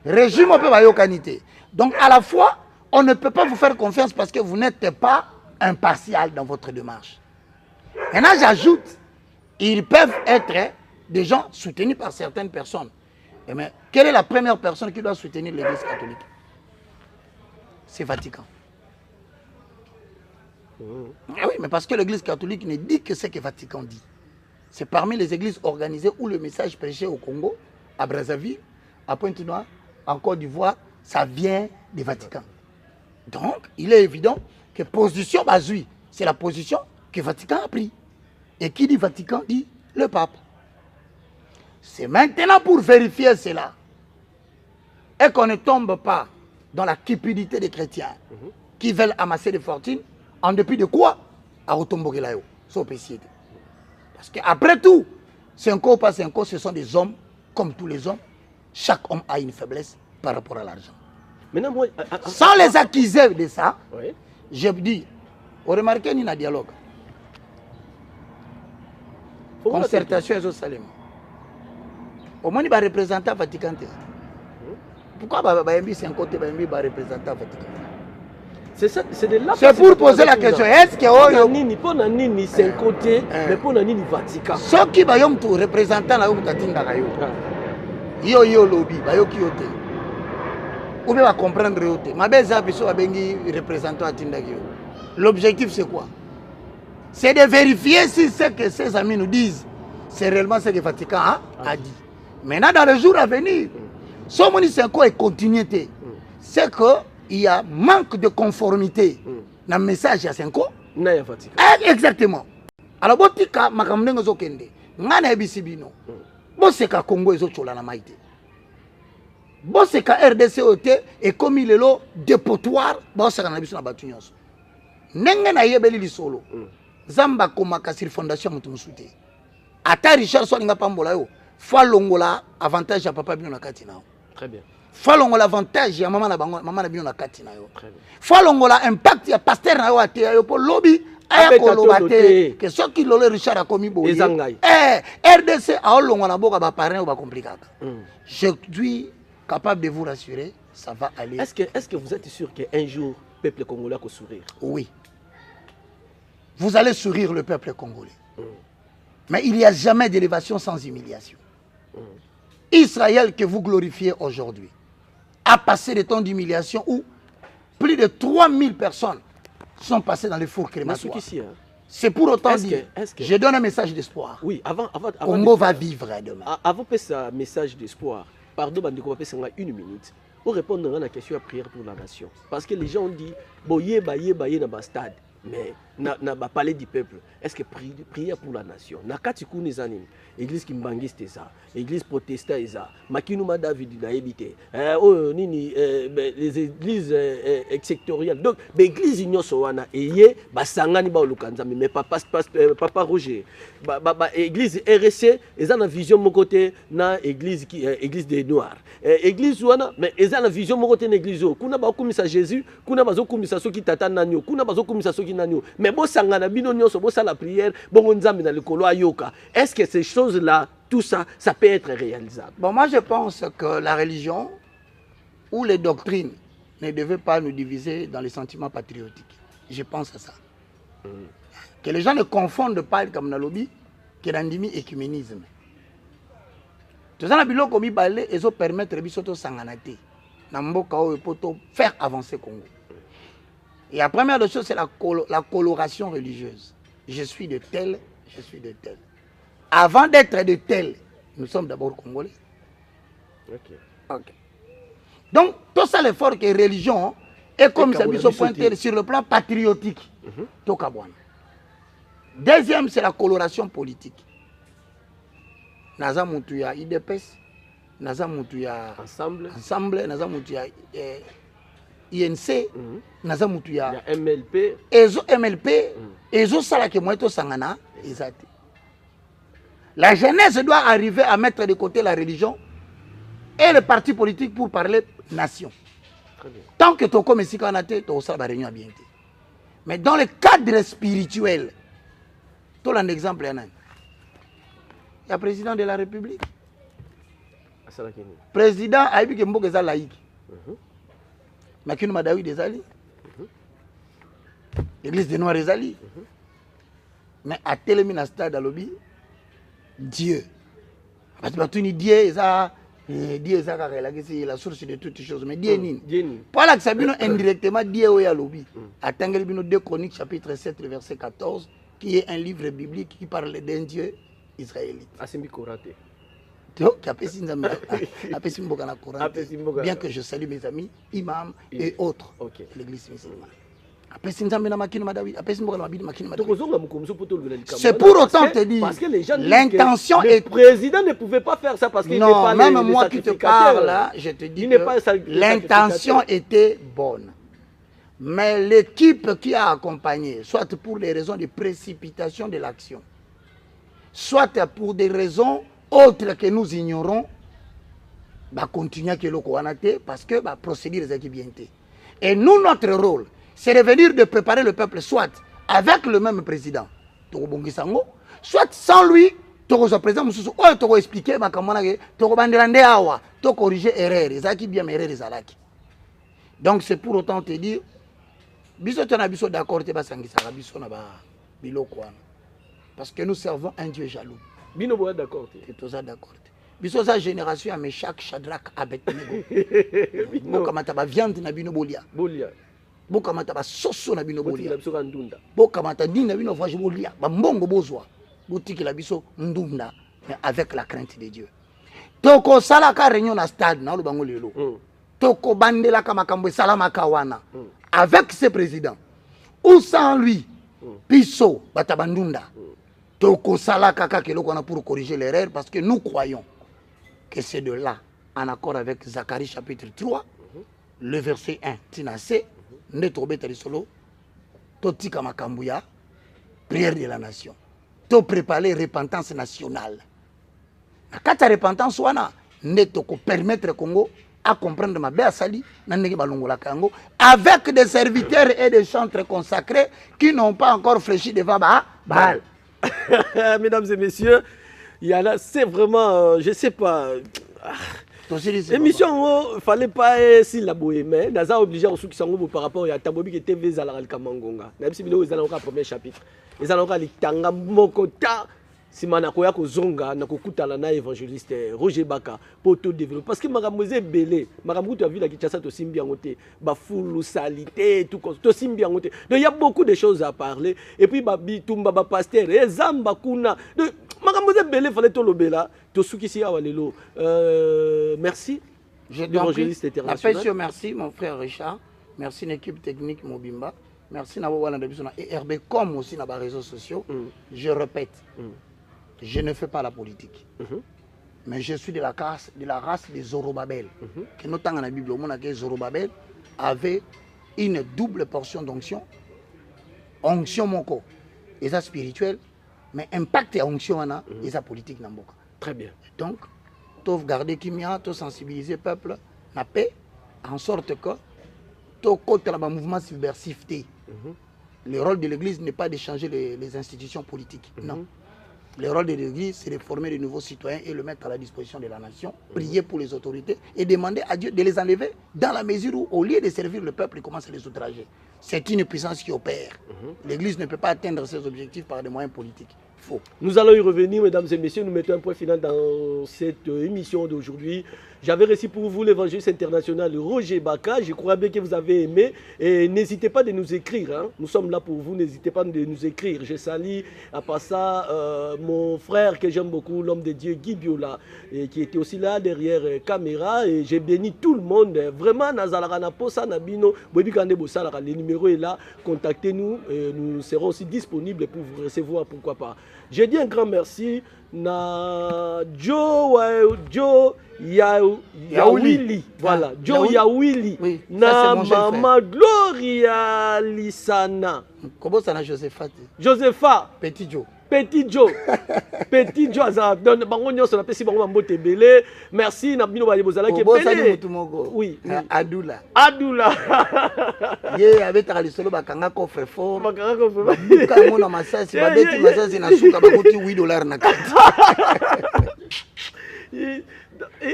Régime, on peut y. Donc, à la fois, on ne peut pas vous faire confiance parce que vous n'êtes pas impartial dans votre démarche. Maintenant, j'ajoute, ils peuvent être des gens soutenus par certaines personnes. Mais quelle est la première personne qui doit soutenir l'Église catholique? C'est Vatican. Ah oui, mais parce que l'Église catholique ne dit que ce que Vatican dit. C'est parmi les églises organisées où le message prêché au Congo, à Brazzaville, à Pointe-Noire, en Côte d'Ivoire, ça vient du Vatican. Donc, il est évident que position Bazui, c'est la position que Vatican a prise. Et qui dit Vatican dit le pape. C'est maintenant pour vérifier cela et qu'on ne tombe pas dans la cupidité des chrétiens qui veulent amasser des fortunes en dépit de quoi? À Otombogelayo, parce qu'après tout, 5 ans ou pas 5 ans, ce sont des hommes comme tous les hommes. Chaque homme a une faiblesse par rapport à l'argent. Moi, sans les accuser de ça, je dis, on remarque qu'il y a un dialogue. Concertation et au Salem. Au moins, il va représenter le Vatican. Pourquoi il y a 5 ans, il va représenter le Vatican? C'est pour poser la question. Est-ce que pour Nani 5 côtés, mais pour Nani Vatican. Ce qui va être représentant la Katinga yo lobby, qui yote. Ou bien va comprendre yote. Ma belle Zabiso a bengi représentant à Tindagio. L'objectif c'est quoi? C'est de vérifier si ce que ses amis nous disent, c'est réellement ce que Vatican a dit. Maintenant, dans les jours à venir, ce qui c'est quoi continuité, c'est qu'il y a manque de conformité dans le message à 5 ans. Exactement. Alors, si vous avez un peu de temps, vous avez un Congo et vous avez maïté. Si vous avez RDC et comme il est là, dépotoir, vous avez un peu de temps. Nenga na yebeli lisolo zamba komaka sur fondation mutu soute ata Richard Soninga pambola yo fa longola avantage ya papa bino na kati nao. Très bien. Fa longola avantage ya mama na bino na kati na yo. Très bien. Fa longola impact ya pasteur na yo ate yo po lobby aya ko lobate que soki lolo Richard akomi boye RDC a longola boka ba parrain ou ba compliqué. Je suis capable de vous rassurer, ça va aller. Est-ce que vous êtes sûr qu'un jour le peuple congolais va sourire? Oui. Vous allez sourire le peuple congolais. Mais il n'y a jamais d'élévation sans humiliation. Israël que vous glorifiez aujourd'hui a passé des temps d'humiliation où plus de 3000 personnes sont passées dans les fours crématoires. C'est pour autant dire, je donne un message d'espoir. Oui, avant Congo va vivre demain. Avant de faire un message d'espoir, pardon, on va faire une minute. Pour répondre à la question à prière pour la nation. Parce que les gens ont dit, boye, baye, dans le stade. Mais na parler du peuple. Est-ce que prière pour la nation? Na katiku nezani. Église kimbangiste ça. Église protestante ça. Makinuma David na ebité. Les églises sectorielles. Donc l'église union sowana eye basangani ba lukanzami mais papa Roger. Église RC eza na vision mon côté na église église des noirs. Église wana mais eza na vision mon côté na église kuna ba komisa Jésus, kuna bazo komisa soki tata nanyo, kuna bazo komisa soki nanyo. Mais bo sangana bino nyonso bo la prière, bon nzambe na likolo ayoka. Est-ce que ces choses-là, tout ça, ça peut être réalisable? Bon, moi je pense que la religion ou les doctrines ne devaient pas nous diviser dans les sentiments patriotiques. Je pense à ça. Que les gens ne confondent pas comme dans le lobby, que dans l'écuménisme. Tout ça, biloko mibale, ils ont permettre de s'engager. Pour faire avancer le Congo. Et la première des choses, c'est la coloration religieuse. Je suis de tel, je suis de tel. Avant d'être de tel, nous sommes d'abord Congolais. Ok. Donc, tout ça, l'effort que la religion est comme ça, sur le plan patriotique. Deuxième, c'est la coloration politique. Naza Moutuya IDPS, Naza Moutuya Ensemble, Naza Moutuya INC, Naza Moutuya MLP, Ezo MLP, Ezo Salake Moeto Sangana, Ezate. La jeunesse doit arriver à mettre de côté la religion et le parti politique pour parler nation. Tant que tu as comme ici, tu as réunion bien. Mais dans le cadre spirituel, tu as un exemple. Il y a le président de la République. Président a dit que Mboka est laïque. Mais qu'il m'a dit des alliés. L'église des Noirs est alliée. Mais à tel stade à l'objet, Dieu. Parce que Dieu est la source de toutes les choses. Mais Dieu est nul. Pour la que indirectement, Dieu est à l'objet. Attendez le 2 Chroniques, chapitre 7, verset 14, qui est un livre biblique qui parle d'un Dieu israélite. Bien que je salue mes amis, imams et autres, l'église musulmane. C'est pour autant te dire, l'intention est... Le président ne pouvait pas faire ça parce qu'il n'est pas même moi qui te parle là, je te dis que l'intention était bonne. Mais l'équipe qui a accompagné, soit pour des raisons de précipitation de l'action, soit pour des raisons autres que nous ignorons, va continuer à le parce que va procéder les équipes. Et nous, notre rôle, c'est de venir de préparer le peuple, soit avec le même président, soit sans lui, tu vas président, tu vas expliquer, tu vas corriger erreur. Donc c'est pour autant te dire, d'accord, parce que nous servons un Dieu jaloux. Bino d'accord. Biso génération à Meshach, Shadrach, Abednego. Bokamata ba viande na bino bolia. Bokamata ba soso na bino bolia. Bokamata ni na bino voyage bolia. Ba mbongo bozwa. Botiki la biso ndunda mais avec la crainte de Dieu. Toko sala ka réunion na stade na lobango lelo. Toko bandela ka makambo salama kawana. Avec ce président ou sans lui. Biso batabandunda. Toko sala kaka keloko na pour corriger l'erreur parce que nous croyons que c'est de là, en accord avec Zacharie chapitre 3, le verset 1, Tinase, Netobeta Solo, Totika Makambuya, prière de la nation. To préparer repentance nationale. Quand la repentance wana, netoko permettre Congo à comprendre ma belle sali, avec des serviteurs et des chantres consacrés qui n'ont pas encore fléchi devant Baal. Mesdames et messieurs, il y en a, c'est vraiment, je sais pas. Émission, il fallait pas si la bohème, mais nous avons obligé à ceux qui sont par rapport à Tabobi qui TV Zalal Kamangonga. Même si nous avons le premier chapitre, nous avons le Tanga Mokota. Si manakoya ko zonga na kokutala na évangéliste Roger Baka pour tout développer parce que maramoze belé maramutu a vu la Kinshasa to simbi angote ba fulu salité tout to simbi angote donc il y a beaucoup de choses à parler et puis ba bitumba ba pasteur et zamba kuna donc maramoze belé fallait to lobela to sukisi awalelo merci évangéliste international merci mon frère Richard merci l'équipe technique Mobimba merci na wala ndabisona et RB comme aussi na ba réseaux sociaux je répète je ne fais pas la politique. Mais je suis de la race des Zorobabel. Que nous dans la Bible, Zorobabel avait une double portion d'onction. Onction moko, et ça spirituel, mais impact et onction et ça politique namboka. Très bien. Donc, tu garder kimia, tu sensibiliser le peuple, la paix, en sorte que tu contre le mouvement subversif. Le rôle de l'Église n'est pas de changer les institutions politiques. Non. Le rôle de l'Église, c'est de former de nouveaux citoyens et le mettre à la disposition de la nation, prier pour les autorités et demander à Dieu de les enlever dans la mesure où, au lieu de servir le peuple, ils commencent à les outrager. c'est une puissance qui opère. L'Église ne peut pas atteindre ses objectifs par des moyens politiques. Faux. Nous allons y revenir, mesdames et messieurs. Nous mettons un point final dans cette émission d'aujourd'hui. J'avais reçu pour vous l'évangéliste international Roger Baka. Je crois bien que vous avez aimé. Et n'hésitez pas de nous écrire. Hein. Nous sommes là pour vous. N'hésitez pas de nous écrire. Je salue à part ça mon frère que j'aime beaucoup, l'homme de Dieu Guy Biola, et qui était aussi là derrière caméra. Et j'ai béni tout le monde. Vraiment, Nazalara Posa Nabino, le numéro est là. Contactez-nous. Nous serons aussi disponibles pour vous recevoir. Pourquoi pas. Je dis un grand merci na Joe Yawili. Voilà, Joe Yawili. Oui, na Mama Gloria Lisana. Comment ça na Josepha? Josepha. Petit Joe. Petit Joe. Petit Joe. Merci. Oui. Adoula. Adoula. Ye avec le solo bakanga coffre fort. Bakanga mona masasi babeti masasi na suka bakuti $8 na carte.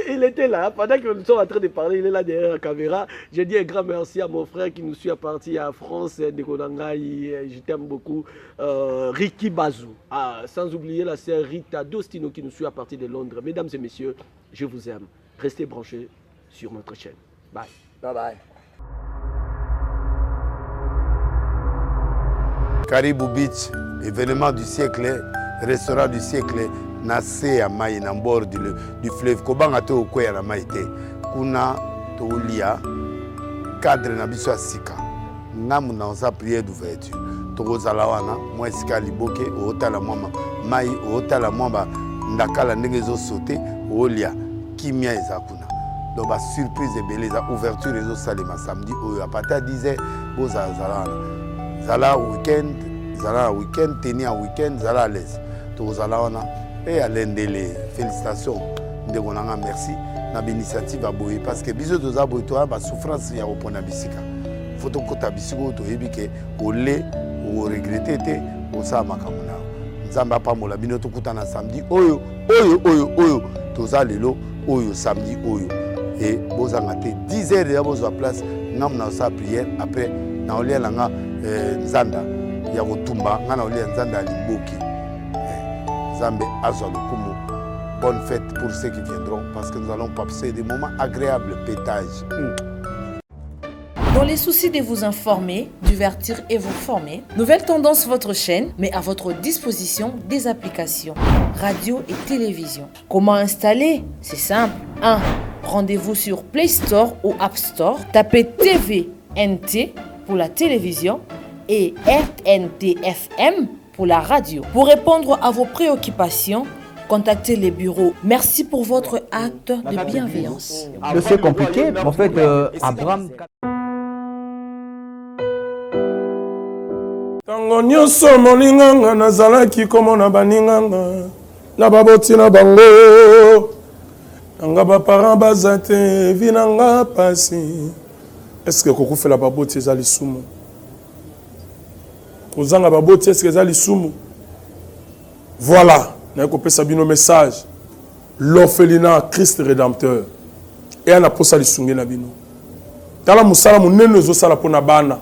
Il était là, pendant que nous sommes en train de parler, il est là derrière la caméra. Je dis un grand merci à mon frère qui nous suit à partir à France, de Konangaï, je t'aime beaucoup, Ricky Bazou, sans oublier la sœur Rita Dostino qui nous suit à partir de Londres. Mesdames et messieurs, je vous aime. Restez branchés sur notre chaîne. Bye. Bye bye. Caribou Beach, événement du siècle, restaurant du siècle. Nase ya mai na bord du fleuve kobanga to okoya na mai te kuna to lia cadre na biso asika ngamu na sa prière d'ouverture to kozala wana moi esika liboke otala mama mai otala mwamba ndakala ndenge zo sauter olia kimia eza kuna donc ba surprise ebele za ouverture ezo salema samedi oyo à partir de 10h boza zala weekend tenir un weekend zala à l'aise to kozala wana. Et à l'endélé, félicitations, merci na l'initiative à Boye parce que biso doza boye toi ba souffrance ya opona bisika. Faut to kota bisiko to yebike olé ou regretter té o sa makamuna. Nzamba pa mola bino to kutana samedi oyo toza lelo oyo samedi oyo et bozanga té 10h ya bozo place ngam na sa prière après na olia langa nzanda ya kotumba ngana olia nzanda liboki. Bonne fête pour ceux qui viendront parce que nous allons passer des moments agréables, pétage. Dans les soucis de vous informer, divertir et vous former, Nouvelle Tendance votre chaîne met à votre disposition des applications, radio et télévision. Comment installer? C'est simple. 1. Rendez-vous sur Play Store ou App Store. Tapez TVNT pour la télévision et RNTFM pour la radio. Pour répondre à vos préoccupations, contactez les bureaux. Merci pour votre acte de bienveillance. C'est compliqué, en fait, Abraham... Tango nyonso molinganga nazalaki komona baninganga na baboti na bango nanga baparent baza te vinanga pasi. Est-ce que kokufela baboti eza lisumu? Kozanga baboti est-ce que eza lisumu? Voilà, na kopesa bino message. L'orphelinat Christ rédempteur. Et ana posa lisunge na bino. Tala musala munene zo sala pona bana.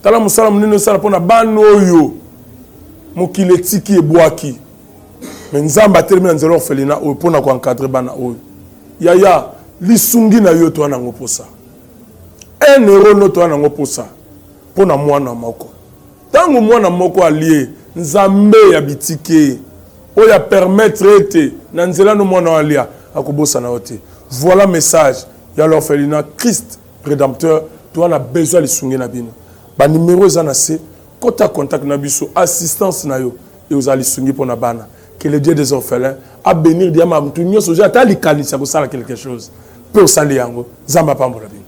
Tala musala munene zo sala pona bana oyo. Mokile tiki ebwaki. Mais nzamba termina nzelo orphelinat oyo pona ko encadrer bana oyo. Yaya lisungi na yo to ana ngoposa. 1 euro no to ana ngoposa. Pona mwana moko. Tango mwana moko allié nzambe ya bitike oya permettre ete na nzela no mwana alia akobosa na ote. Voilà message ya l'orphelinat Christ rédempteur to ana besoin lisungi na bino. Ba numéro za na se kota contact na biso assistance na yo et aux lisungi pona bana. Que le Dieu des orphelins a bénir diama mtu nyoso ja ta likanisa ko sala quelque chose. Pe osali yango zamba pambola bino.